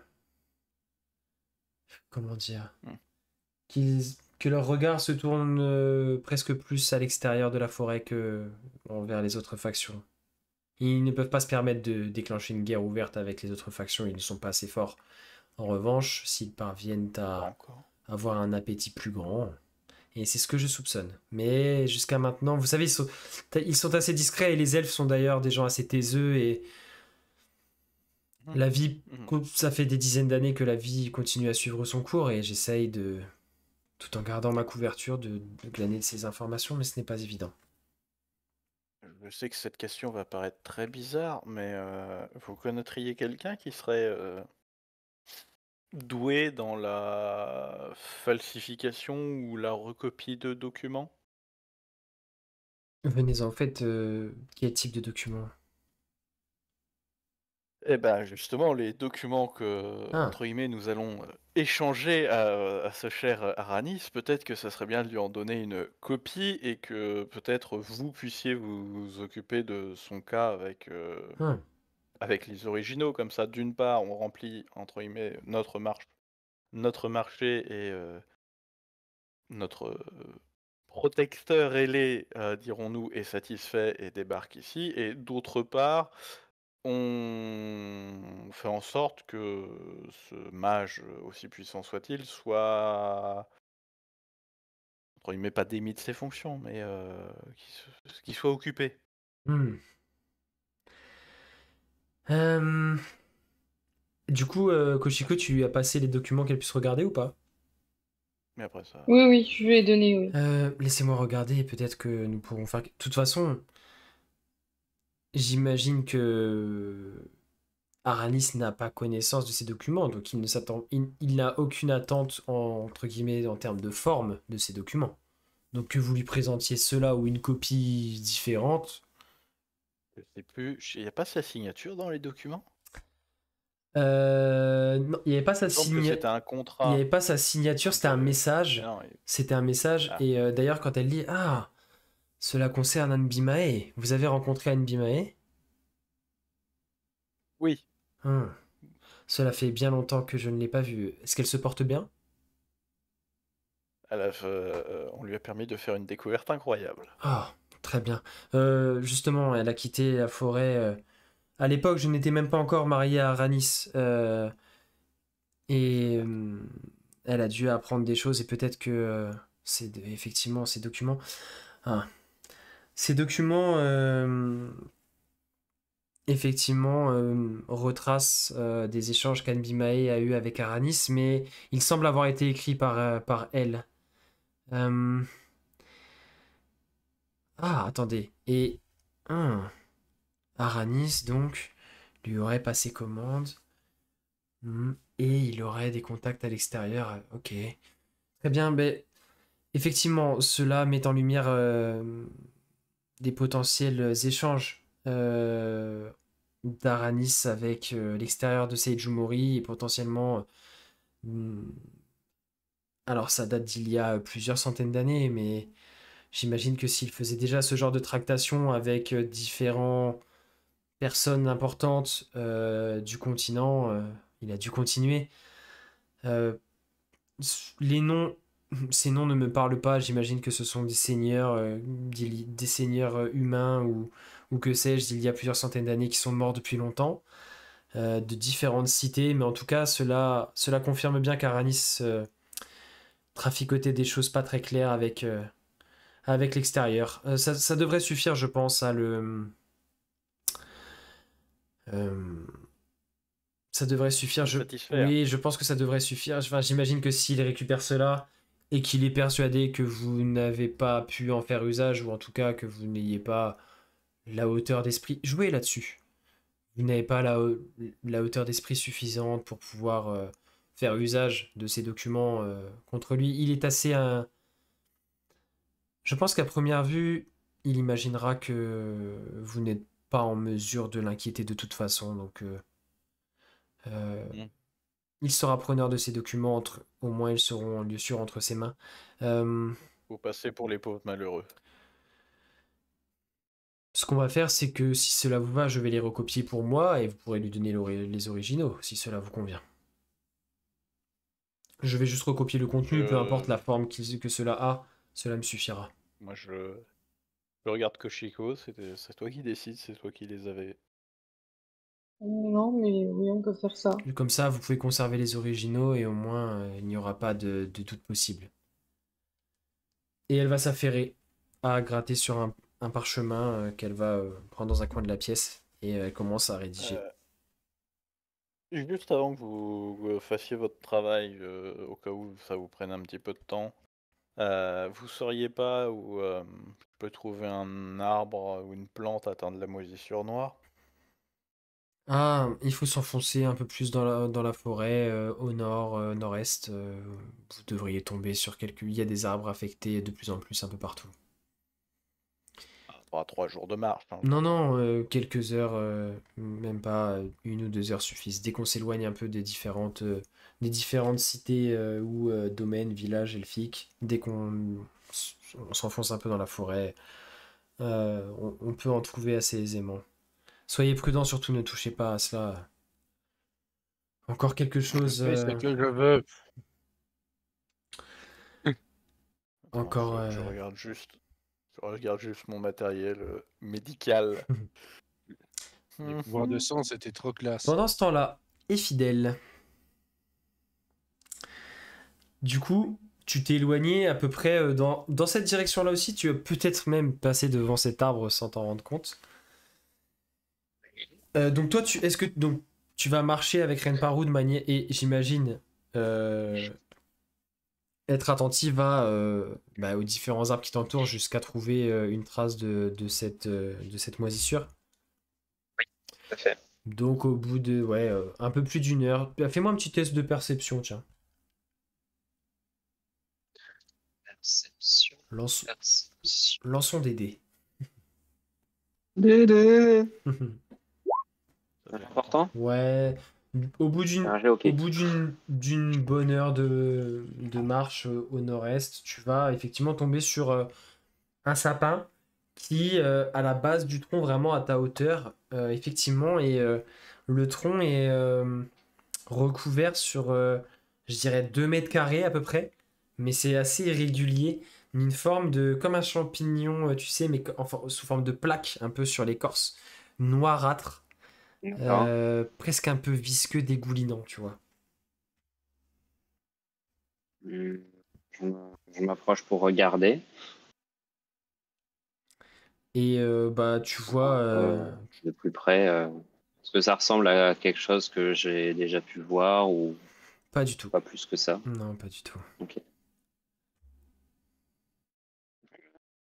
comment dire? hmm. Que leur regard se tourne presque plus à l'extérieur de la forêt que envers les autres factions. Ils ne peuvent pas se permettre de déclencher une guerre ouverte avec les autres factions, ils ne sont pas assez forts. En revanche, s'ils parviennent Pas à encore. avoir un appétit plus grand, et c'est ce que je soupçonne. Mais jusqu'à maintenant, vous savez, ils sont assez discrets, et les elfes sont d'ailleurs des gens assez taiseux, et La vie, Mhm. ça fait des dizaines d'années que la vie continue à suivre son cours et j'essaye de, tout en gardant ma couverture, de glaner de ces informations, mais ce n'est pas évident. Je sais que cette question va paraître très bizarre, mais vous connaîtriez quelqu'un qui serait doué dans la falsification ou la recopie de documents? Venez en fait, quel type de document? Eh ben justement, les documents que, Ah, entre guillemets, nous allons échanger à ce cher Aranis, peut-être que ça serait bien de lui en donner une copie et que peut-être vous puissiez vous occuper de son cas ah. avec les originaux. Comme ça, d'une part, on remplit, entre guillemets, notre marché et notre protecteur ailé, dirons-nous, est satisfait et débarque ici. Et d'autre part, on fait en sorte que ce mage, aussi puissant soit-il, soit, entre guillemets, pas démis de ses fonctions, mais qu'il soit occupé. Hmm. Euh, Du coup, Koshiko, tu lui as passé les documents qu'elle puisse regarder ou pas? Mais après ça... Oui, oui, je lui ai donné, oui. Laissez-moi regarder et peut-être que nous pourrons faire. De toute façon, j'imagine que Aranis n'a pas connaissance de ces documents, donc il ne s'attend, il n'a aucune attente entre guillemets en termes de forme de ces documents. Donc que vous lui présentiez cela ou une copie différente, Je sais plus, il n'y a pas sa signature dans les documents? non, il n'y avait pas Il sa me semble que c'était un il n'y avait contrat. pas sa signature, Donc, mais non, C'était un message. ah, Et d'ailleurs, quand elle dit ah, cela concerne Anne Bimae, vous avez rencontré Anne Bimae? oui, Hum, Cela fait bien longtemps que je ne l'ai pas vue. Est-ce qu'elle se porte bien? on lui a permis de faire une découverte incroyable. Ah, très bien. Justement, elle a quitté la forêt. À l'époque, je n'étais même pas encore marié à Ranis. Et elle a dû apprendre des choses et peut-être que effectivement ces documents. Ah, ces documents effectivement retracent des échanges qu'Anbimae a eu avec Aranis, mais il semble avoir été écrit par elle. Euh, Ah, attendez. Et hum, Aranis, donc, lui aurait passé commande. Et il aurait des contacts à l'extérieur. Ok. Très bien, mais effectivement, cela met en lumière des potentiels échanges d'Aranis avec l'extérieur de Seijumori et potentiellement. hum, alors, ça date d'il y a plusieurs centaines d'années, mais j'imagine que s'il faisait déjà ce genre de tractation avec différents personnes importantes du continent, il a dû continuer. Euh, les noms, ces noms ne me parlent pas. J'imagine que ce sont des seigneurs, des seigneurs humains ou que sais-je, d'il y a plusieurs centaines d'années qui sont morts depuis longtemps, de différentes cités. Mais en tout cas, cela confirme bien qu'Aranis traficotait des choses pas très claires avec l'extérieur. Ça devrait suffire, je pense, à le. euh, Ça devrait suffire. Le satisfaire. Oui, je pense que ça devrait suffire. Enfin, j'imagine que s'il récupère cela et qu'il est persuadé que vous n'avez pas pu en faire usage, ou en tout cas que vous n'ayez pas la hauteur d'esprit, jouez là-dessus. Vous n'avez pas la hauteur d'esprit suffisante pour pouvoir faire usage de ces documents contre lui. Il est assez un. Je pense qu'à première vue, il imaginera que vous n'êtes pas en mesure de l'inquiéter de toute façon. Donc, euh, Mm. il sera preneur de ces documents, au moins ils seront en lieu sûr entre ses mains. Euh, Faut passer pour les pauvres malheureux. Ce qu'on va faire, c'est que si cela vous va, je vais les recopier pour moi et vous pourrez lui donner les originaux, si cela vous convient. Je vais juste recopier le contenu, peu importe Je... la forme que cela a, cela me suffira. Moi, je regarde Koshiko, c'est toi qui décides, c'est toi qui les avais. Non, mais oui, on peut faire ça. Comme ça, vous pouvez conserver les originaux et au moins il n'y aura pas de doute possible. Et elle va s'affairer à gratter sur un parchemin qu'elle va prendre dans un coin de la pièce et elle commence à rédiger. Euh, Juste avant que vous fassiez votre travail, au cas où ça vous prenne un petit peu de temps, vous sauriez pas où je peux trouver un arbre ou une plante atteinte de la moisissure noire? Ah, il faut s'enfoncer un peu plus dans la forêt, au nord, nord-est. Vous devriez tomber sur quelques... Il y a des arbres affectés de plus en plus un peu partout. Pas 3 jours de marche, hein, je Non, veux dire. non, quelques heures, même pas 1 ou 2 heures suffisent. Dès qu'on s'éloigne un peu des différentes cités ou domaines, villages elfiques, dès on s'enfonce un peu dans la forêt, on peut en trouver assez aisément. Soyez prudents, surtout ne touchez pas à cela. Encore quelque chose, Oui, c'est que je veux. Attends, encore... je regarde juste mon matériel médical. Les Mhm. pouvoirs de sang, c'était trop classe. Pendant ce temps-là, et fidèle. Du coup, tu t'es éloigné à peu près dans cette direction-là aussi. Tu vas peut-être même passer devant cet arbre sans t'en rendre compte. Donc toi, est-ce que donc tu vas marcher avec Renparu de manière et j'imagine être attentive aux différents arbres qui t'entourent jusqu'à trouver une trace de cette moisissure. Tout à fait. Donc au bout de un peu plus d'1 heure, fais-moi un petit test de perception, tiens. Perception. Lance... Perception. Lançons des dés. Dédé. Important. Ouais, au bout d'une Ah, j'ai ok. au bout d'une bonne heure de marche au nord-est, tu vas effectivement tomber sur un sapin qui, à la base du tronc, vraiment à ta hauteur, effectivement, et le tronc est recouvert sur, je dirais, 2 mètres carrés à peu près, mais c'est assez irrégulier, une forme de, comme un champignon, tu sais, mais sous forme de plaque, un peu sur l'écorce, noirâtre, D'accord. presque un peu visqueux, dégoulinant, tu vois. Hmm. Je m'approche pour regarder. Et tu vois, De plus près. Est-ce que ça ressemble à quelque chose que j'ai déjà pu voir ou pas du tout. pas plus que ça? Non, pas du tout. Ok.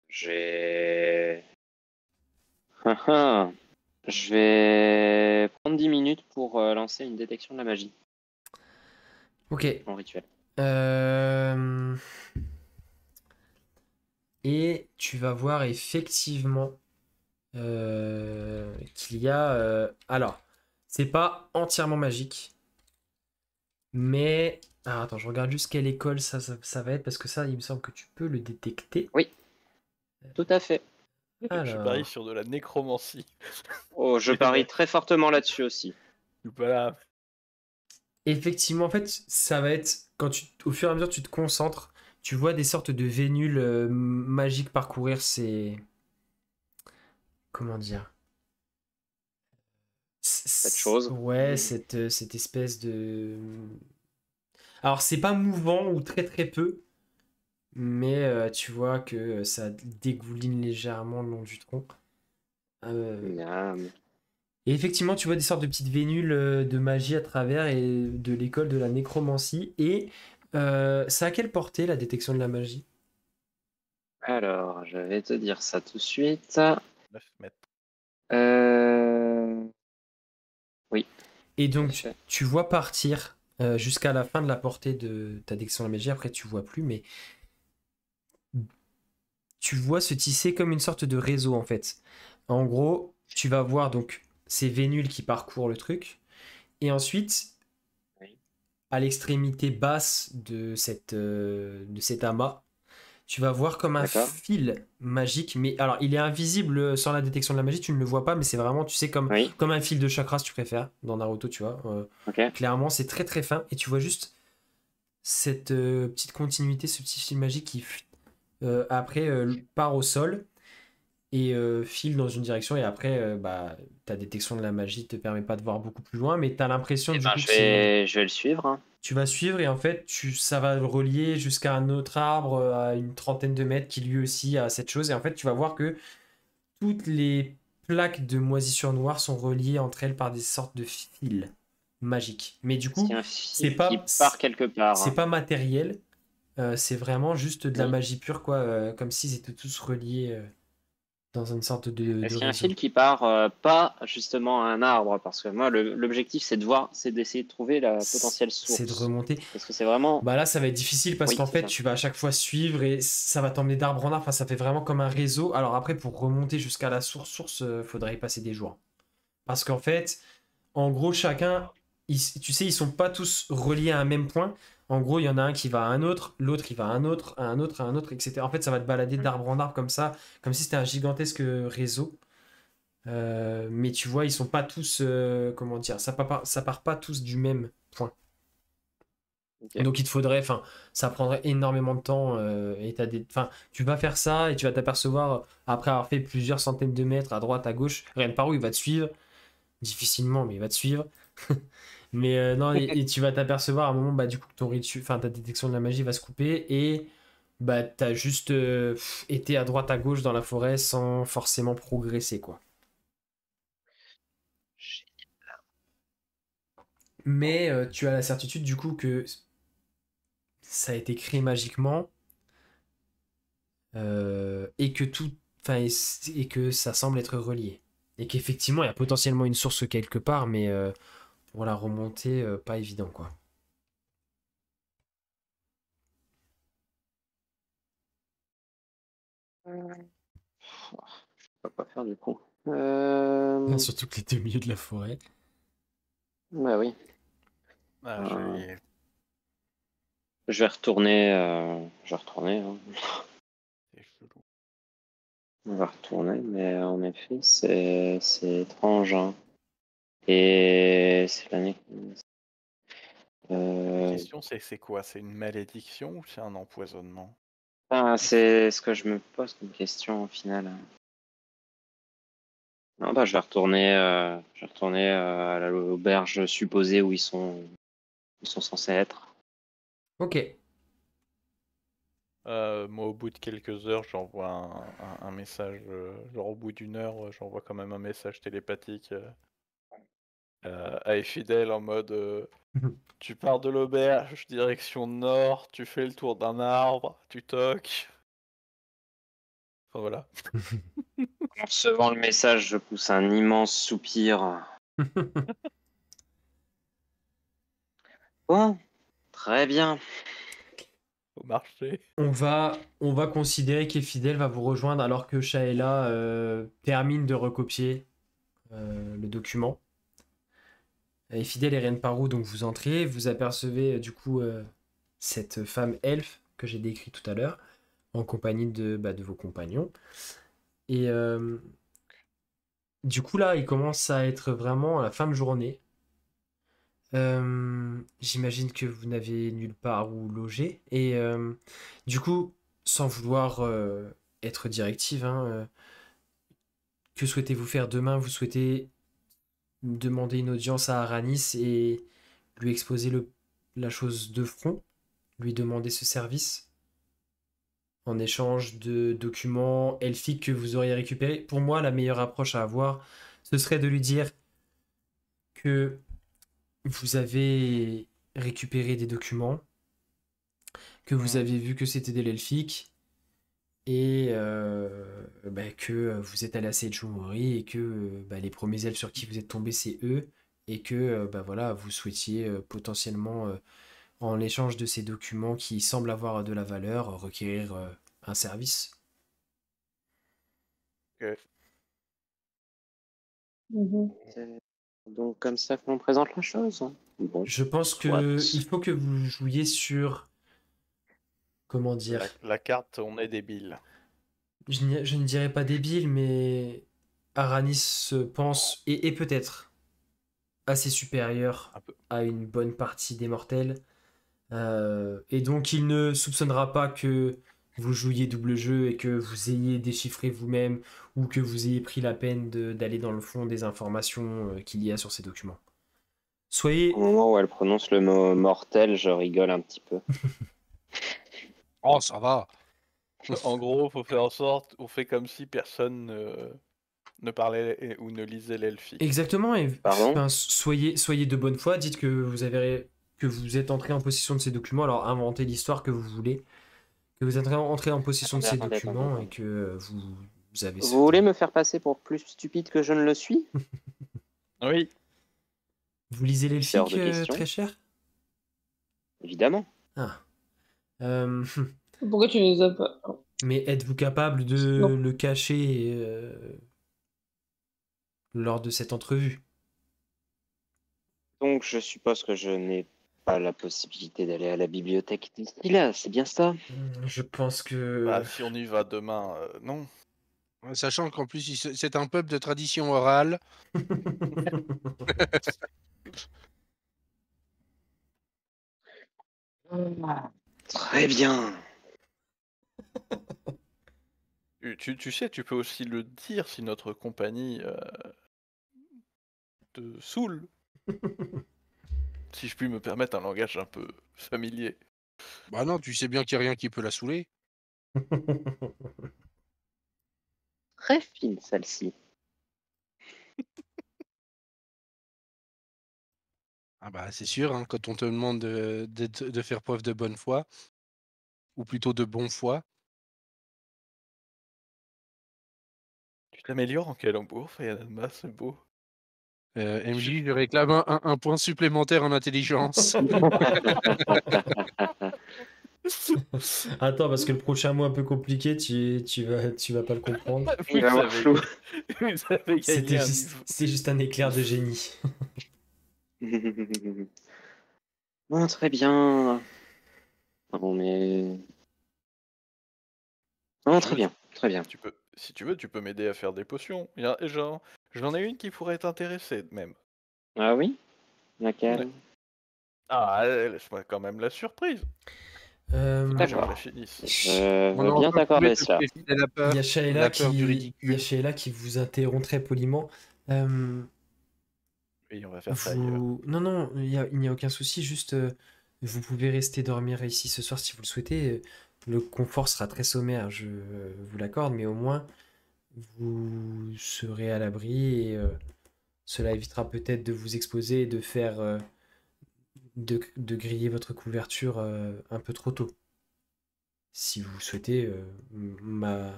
J'ai. Ah, ah. Je vais prendre 10 minutes pour lancer une détection de la magie Ok. en rituel. Euh, Et tu vas voir effectivement qu'il y a... Alors, c'est pas entièrement magique, mais... Ah, attends, je regarde juste quelle école ça va être, parce que ça, il me semble que tu peux le détecter. Oui, tout à fait. Je parie Alors, sur de la nécromancie. Oh, je parie très fortement là-dessus aussi. Voilà. effectivement, en fait, ça va être... Au fur et à mesure, tu te concentres, tu vois des sortes de vénules magiques parcourir ces... Comment dire? Cette chose. Ouais, cette espèce de... Alors, c'est pas mouvant ou très très peu, mais tu vois que ça dégouline légèrement le long du tronc. Ah, Et effectivement, tu vois des sortes de petites vénules de magie à travers et de l'école de la nécromancie. Et ça a quelle portée, la détection de la magie? alors, je vais te dire ça tout de suite. 9 mètres. Oui, Et tout à donc, fait. tu vois partir jusqu'à la fin de la portée de ta détection de la magie. Après, tu vois plus, mais tu vois se tisser comme une sorte de réseau, en fait. En gros, tu vas voir donc ces vénules qui parcourent le truc. Et ensuite, Oui. à l'extrémité basse de cet amas, tu vas voir comme un D'accord. fil magique. Mais alors, il est invisible sans la détection de la magie, tu ne le vois pas, mais c'est vraiment, tu sais, Oui, comme un fil de chakra, si tu préfères, dans Naruto, tu vois. ok. Clairement, c'est très très fin. Et tu vois juste cette petite continuité, ce petit fil magique qui après part au sol et file dans une direction. Et après, ta détection de la magie te permet pas de voir beaucoup plus loin, mais tu as l'impression Eh du ben, coup que je vais le suivre, hein. tu vas suivre et en fait, ça va le relier jusqu'à un autre arbre à une trentaine de mètres qui lui aussi a cette chose. Et en fait, tu vas voir que toutes les plaques de moisissure noire sont reliées entre elles par des sortes de fils. magique. Mais du Est-ce qu'il coup, y a un c'est fil pas, qui part quelque part? c'est pas matériel, c'est vraiment juste de la Oui. magie pure, quoi, comme s'ils étaient tous reliés dans une sorte de Est-ce qu'il y a un réseau. fil qui part pas justement à un arbre? Parce que moi, l'objectif, c'est d'essayer de trouver la potentielle C'est de source. remonter. Parce que c'est vraiment. Bah là, ça va être difficile parce Oui, qu'en c'est fait, ça. tu vas à chaque fois suivre et ça va t'emmener d'arbre en arbre. Enfin, ça fait vraiment comme un réseau. Alors après, pour remonter jusqu'à la source, faudrait y passer des jours. Parce qu'en fait, en gros, chacun, tu sais, ils sont pas tous reliés à un même point. En gros, il y en a un qui va à un autre, l'autre il va à un autre, à un autre, à un autre, etc. En fait, ça va te balader d'arbre en arbre comme ça, comme si c'était un gigantesque réseau. Mais tu vois, ils sont pas tous, comment dire, ça part pas tous du même point. Ok. Donc il te faudrait, enfin, ça prendrait énormément de temps et enfin, tu vas faire ça et tu vas t'apercevoir après avoir fait plusieurs centaines de mètres à droite, à gauche, rien par où il va te suivre, difficilement, mais il va te suivre. Mais non, et tu vas t'apercevoir à un moment, bah du coup, que ton rituel, enfin, ta détection de la magie va se couper et bah t'as juste été à droite, à gauche dans la forêt sans forcément progresser, quoi. Mais tu as la certitude du coup que ça a été créé magiquement et que tout, enfin, et que ça semble être relié. Et qu'effectivement, il y a potentiellement une source quelque part, mais pour la remonter, pas évident, quoi. Je peux pas faire du coup. Surtout que les deux milieux de la forêt. Bah oui. Ah, Je vais retourner. Je vais retourner. Hein. c'est chelou. On va retourner, mais en effet, c'est étrange. Hein. Et c'est l'année. La question, c'est quoi? C'est une malédiction ou c'est un empoisonnement? C'est ce que je me pose comme question au final. Non, bah, je vais retourner à l'auberge supposée où ils sont censés être. Ok. Moi, au bout de quelques heures, j'envoie un message. Genre, au bout d'une heure, j'envoie quand même un message télépathique à Fidèle en mode tu pars de l'auberge, direction nord, tu fais le tour d'un arbre, tu toques. Enfin, voilà. En recevant le message, je pousse un immense soupir. Bon, très bien. Au marché. On va considérer qu'Efidel va vous rejoindre alors que Shaela termine de recopier le document. Efidel et Renparu, donc vous entrez, vous apercevez du coup cette femme elfe que j'ai décrit tout à l'heure, en compagnie de vos compagnons. Et du coup là, il commence à être vraiment à la fin de journée. J'imagine que vous n'avez nulle part où loger. Et du coup, sans vouloir être directive, hein, que souhaitez-vous faire demain? Vous souhaitez demander une audience à Aranis et lui exposer la chose de front? Lui demander ce service en échange de documents elfiques que vous auriez récupérés? Pour moi, la meilleure approche à avoir, ce serait de lui dire que vous avez récupéré des documents, que vous avez vu que c'était de l'elfique et bah, que vous êtes allé à Sejumori et que bah, les premiers elfes sur qui vous êtes tombé c'est eux et que bah, voilà, vous souhaitiez potentiellement en l'échange de ces documents qui semblent avoir de la valeur requérir un service. Ok. Mhm. C'est donc comme ça que l'on présente la chose. Bon, Je pense soit. que il faut que vous jouiez sur, comment dire, La carte, on est débile. je ne dirais pas débile, mais Aranis se pense, et peut-être assez supérieur Un peu. à une bonne partie des mortels. Et donc il ne soupçonnera pas que vous jouiez double jeu et que vous ayez déchiffré vous-même ou que vous ayez pris la peine d'aller dans le fond des informations qu'il y a sur ces documents. Au Soyez... moment où elle prononce le mot mortel, je rigole un petit peu. Oh, ça va. En gros, faut faire en sorte, on fait comme si personne ne parlez ou ne lisez l'elfique. Exactement, et Pardon enfin, soyez de bonne foi, dites que vous êtes entré en possession de ces documents, alors inventez l'histoire que vous voulez, que vous êtes entré en possession de ces Attendez. documents et que vous avez Vous voulez me faire passer pour plus stupide que je ne le suis? Oui. Vous lisez C'est hors de l'elfique, question. très cher? Évidemment. Ah. Euh, Pourquoi tu les as pas? mais êtes-vous capable de Non. le cacher lors de cette entrevue? Donc, je suppose que je n'ai pas la possibilité d'aller à la bibliothèque d'ici là, c'est bien ça? Je pense que... Bah, si on y va demain, non. Sachant qu'en plus, c'est un peuple de tradition orale. Très bien. Tu sais, tu peux aussi le dire si notre compagnie te saoule. Si je puis me permettre un langage un peu familier. Bah non, tu sais bien qu'il n'y a rien qui peut la saouler. Très fine celle-ci. Ah bah c'est sûr, hein, quand on te demande de faire preuve de bonne foi, ou plutôt de bon foi. Tu t'améliores en calembour, Fayanama, c'est beau. MJ, je réclame un point supplémentaire en intelligence. Attends, parce que le prochain mot un peu compliqué, tu vas pas le comprendre. Il va avoir flou. Vous avez gagné un niveau. C'était juste un éclair de génie. Bon, très bien. Bon, mais... Non, très bien, très bien. Tu peux, si tu veux, tu peux m'aider à faire des potions. J'en ai une qui pourrait t'intéresser même. Ah oui? Laquelle? Ouais. Ah, laisse-moi quand même la surprise. Euh, Faut que je D'accord. la finisse. Je On veux a bien encore t'accorder trouvé cela. de la peur, Il y a la peur du il y ridicule. a Sheila qui vous interrompt très poliment. Oui, on va faire ça ailleurs. Non, il n'y a aucun souci, juste vous pouvez rester dormir ici ce soir si vous le souhaitez. Le confort sera très sommaire, je vous l'accorde, mais au moins vous serez à l'abri et cela évitera peut-être de vous exposer et de faire de griller votre couverture un peu trop tôt. Si vous souhaitez, ma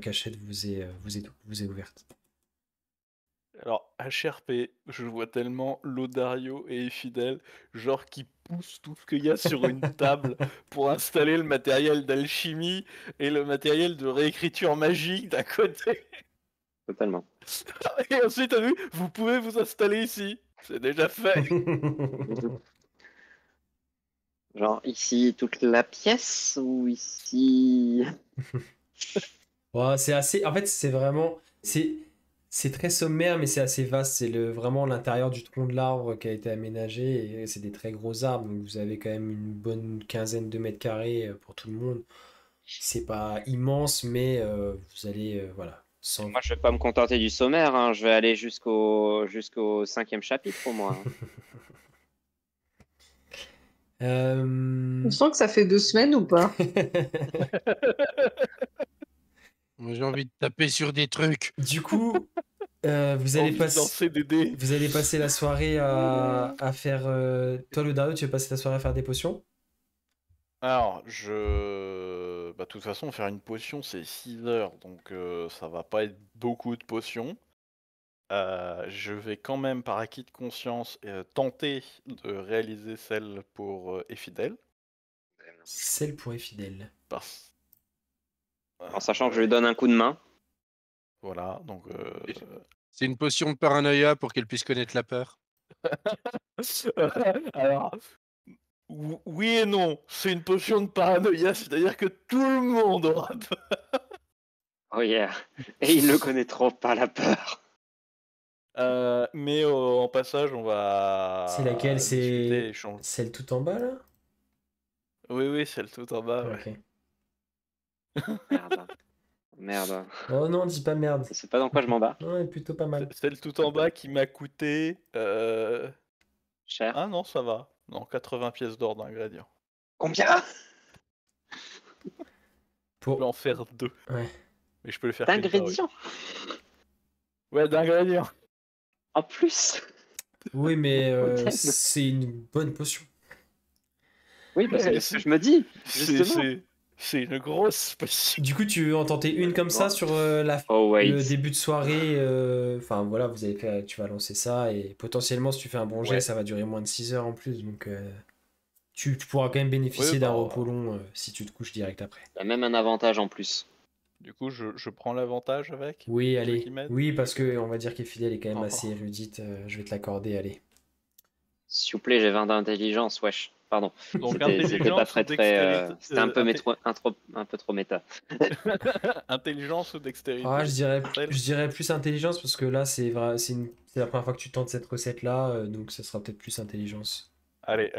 cachette vous est ouverte. Alors, HRP, je vois tellement Lodario et Fidèle, genre qui poussent tout ce qu'il y a sur une table pour installer le matériel d'alchimie et le matériel de réécriture magique d'un côté. Totalement. Et ensuite, t'as vu, vous pouvez vous installer ici. C'est déjà fait. Genre ici toute la pièce ou ici... Ouais, c'est assez. En fait, c'est vraiment. C'est très sommaire, mais c'est assez vaste. C'est vraiment l'intérieur du tronc de l'arbre qui a été aménagé. Et c'est des très gros arbres. Donc vous avez quand même une bonne quinzaine de mètres carrés pour tout le monde. C'est pas immense, mais vous allez. Voilà. Sans... Moi, je vais pas me contenter du sommaire, hein. Je vais aller jusqu'au 5e chapitre au moins. On sent que ça fait 2 semaines ou pas? Moi, j'ai envie de taper sur des trucs. Du coup, vous Envie allez de passer. lancer des dés. Vous allez passer la soirée à faire. Toi, le Dario, tu vas passer la soirée à faire des potions? Alors, bah, de toute façon, faire une potion, c'est 6 heures, donc ça va pas être beaucoup de potions. Je vais quand même, par acquis de conscience, tenter de réaliser celle pour Effidel. Celle pour Effidel. Parce... En sachant que je lui donne un coup de main. Voilà, donc... C'est une potion de paranoïa pour qu'elle puisse connaître la peur. Alors, oui et non, c'est une potion de paranoïa, c'est-à-dire que tout le monde aura peur. Oh yeah. Et ils ne connaîtront pas la peur. Mais en passage, on va... C'est laquelle? discuter, C'est échanger. celle tout en bas, là? Oui, celle tout en bas, ouais. Ok. Merde. Merde. Oh non, dis pas merde. Je sais pas dans quoi je m'embarque. Non, elle est plutôt pas mal. Celle tout en bas qui m'a coûté... Cher. Ah non, ça va. Non, 80 pièces d'or d'ingrédients. Combien? Je peux en faire 2. Ouais. Mais je peux le faire qu'une fois, oui. D'ingrédients? Ouais, d'ingrédients. En plus. Oui, mais Damn. c'est une bonne potion. Oui, bah, c'est ce que je me dis, justement. C'est une grosse potion. Du coup, tu veux en tenter une comme ça Bon. sur Oh, wait. le début de soirée. Enfin, voilà, tu vas lancer ça et potentiellement, si tu fais un bon jet, Ouais. ça va durer moins de 6 heures en plus. Donc, tu pourras quand même bénéficier Ouais, d'un bah, repos long si tu te couches direct après. Il y a même un avantage en plus. Du coup, je prends l'avantage avec. Oui, Ceux allez. qui m'aident. Oui, parce que on va dire qu'Efidel est quand même Oh. assez érudite. Je vais te l'accorder, allez. S'il vous plaît, j'ai 20 d'intelligence, wesh. Pardon. Donc C'était pas intelligence très ou dextérité. c'était un peu trop méta. Intelligence ou dextérité. Ah, Celle. je dirais plus intelligence parce que là, c'est la première fois que tu tentes cette recette-là, donc ça sera peut-être plus intelligence. Allez.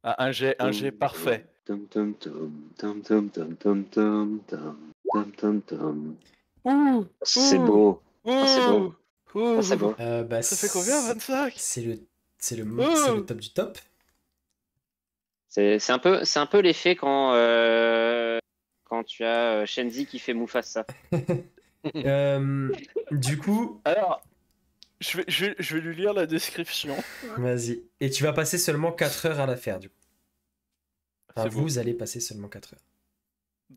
Un jet parfait. Tum, tum, tum, tum, tum, tum, tum, tum, tum, tum, tum, tum. Ouh, C'est beau. ouh, c'est beau. ouh. C'est beau. Bah, Ça fait combien, 25? C'est le Oh. top du top. C'est un peu l'effet quand tu as Shenzi qui fait Mufasa. Du coup, Alors, je vais lui lire la description. vas-y. Et tu vas passer seulement 4 heures à la faire, du coup. Enfin, C'est beau. vous allez passer seulement 4 heures.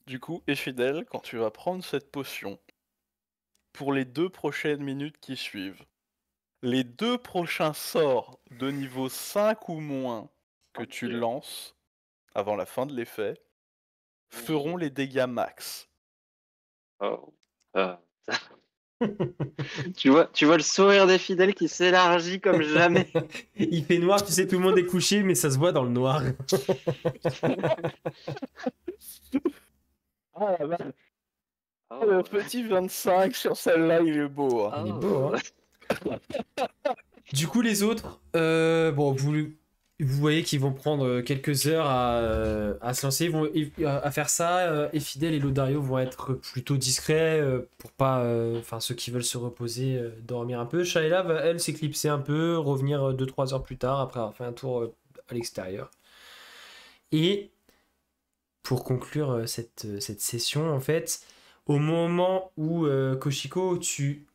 Du coup, et fidèle, quand tu vas prendre cette potion, pour les 2 prochaines minutes qui suivent, les 2 prochains sorts de niveau 5 ou moins que tu lances avant la fin de l'effet feront les dégâts max. Oh. Ah. Tu vois le sourire des fidèles qui s'élargit comme jamais. Il fait noir, tu sais, tout le monde est couché, mais ça se voit dans le noir. Ah la vache, Oh. le petit 25 sur celle-là, il est beau. Hein. Il est beau, hein. Du coup, les autres, bon, vous voyez qu'ils vont prendre quelques heures à se lancer, à faire ça. Et Fidel et Lodario vont être plutôt discrets pour pas, enfin, ceux qui veulent se reposer, dormir un peu. Shaila va, elle, s'éclipser un peu, revenir 2-3 heures plus tard après avoir fait un tour à l'extérieur. Et pour conclure cette session, en fait, au moment où Koshiko, tu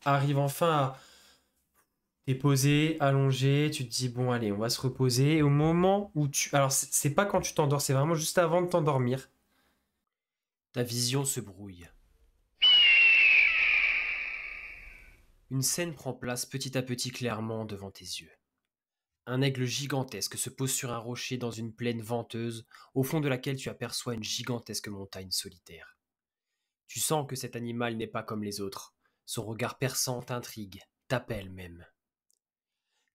arrives enfin à t'es posé, allongé, tu te dis bon allez on va se reposer et au moment où alors c'est pas quand tu t'endors, c'est vraiment juste avant de t'endormir, ta vision se brouille. Une scène prend place petit à petit clairement devant tes yeux. Un aigle gigantesque se pose sur un rocher dans une plaine venteuse, au fond de laquelle tu aperçois une gigantesque montagne solitaire. Tu sens que cet animal n'est pas comme les autres. Son regard perçant t'intrigue, t'appelle même.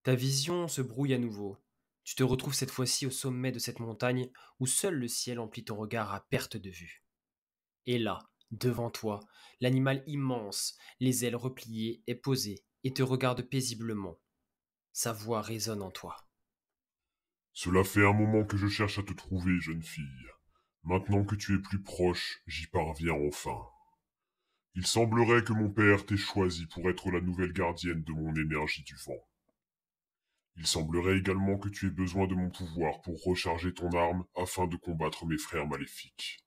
Ta vision se brouille à nouveau. Tu te retrouves cette fois-ci au sommet de cette montagne où seul le ciel emplit ton regard à perte de vue. Et là, devant toi, l'animal immense, les ailes repliées, est posé et te regarde paisiblement. Sa voix résonne en toi. Cela fait un moment que je cherche à te trouver, jeune fille. Maintenant que tu es plus proche, j'y parviens enfin. Il semblerait que mon père t'ait choisi pour être la nouvelle gardienne de mon énergie du vent. Il semblerait également que tu aies besoin de mon pouvoir pour recharger ton arme afin de combattre mes frères maléfiques.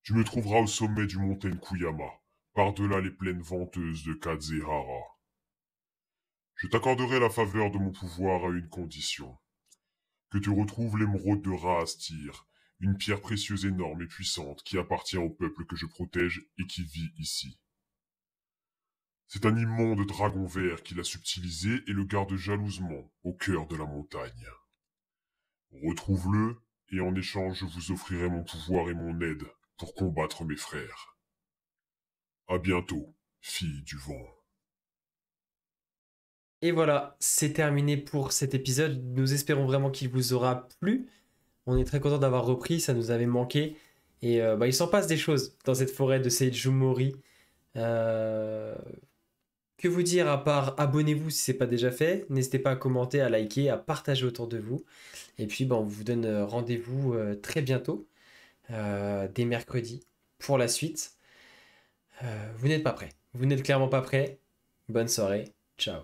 Tu me trouveras au sommet du mont Tenkuyama, par-delà les plaines venteuses de Kazehara. Je t'accorderai la faveur de mon pouvoir à une condition. Que tu retrouves l'émeraude de Rahastir, une pierre précieuse énorme et puissante qui appartient au peuple que je protège et qui vit ici. C'est un immonde dragon vert qui l'a subtilisé et le garde jalousement au cœur de la montagne. Retrouve-le et en échange je vous offrirai mon pouvoir et mon aide pour combattre mes frères. À bientôt, fille du vent. Et voilà, c'est terminé pour cet épisode. Nous espérons vraiment qu'il vous aura plu. On est très content d'avoir repris, ça nous avait manqué. Et il s'en passe des choses dans cette forêt de Seiju Mori. Que vous dire à part abonnez-vous si ce n'est pas déjà fait. N'hésitez pas à commenter, à liker, à partager autour de vous. Et puis on vous donne rendez-vous très bientôt, dès mercredi, pour la suite. Vous n'êtes pas prêts. Vous n'êtes clairement pas prêts. Bonne soirée. Ciao.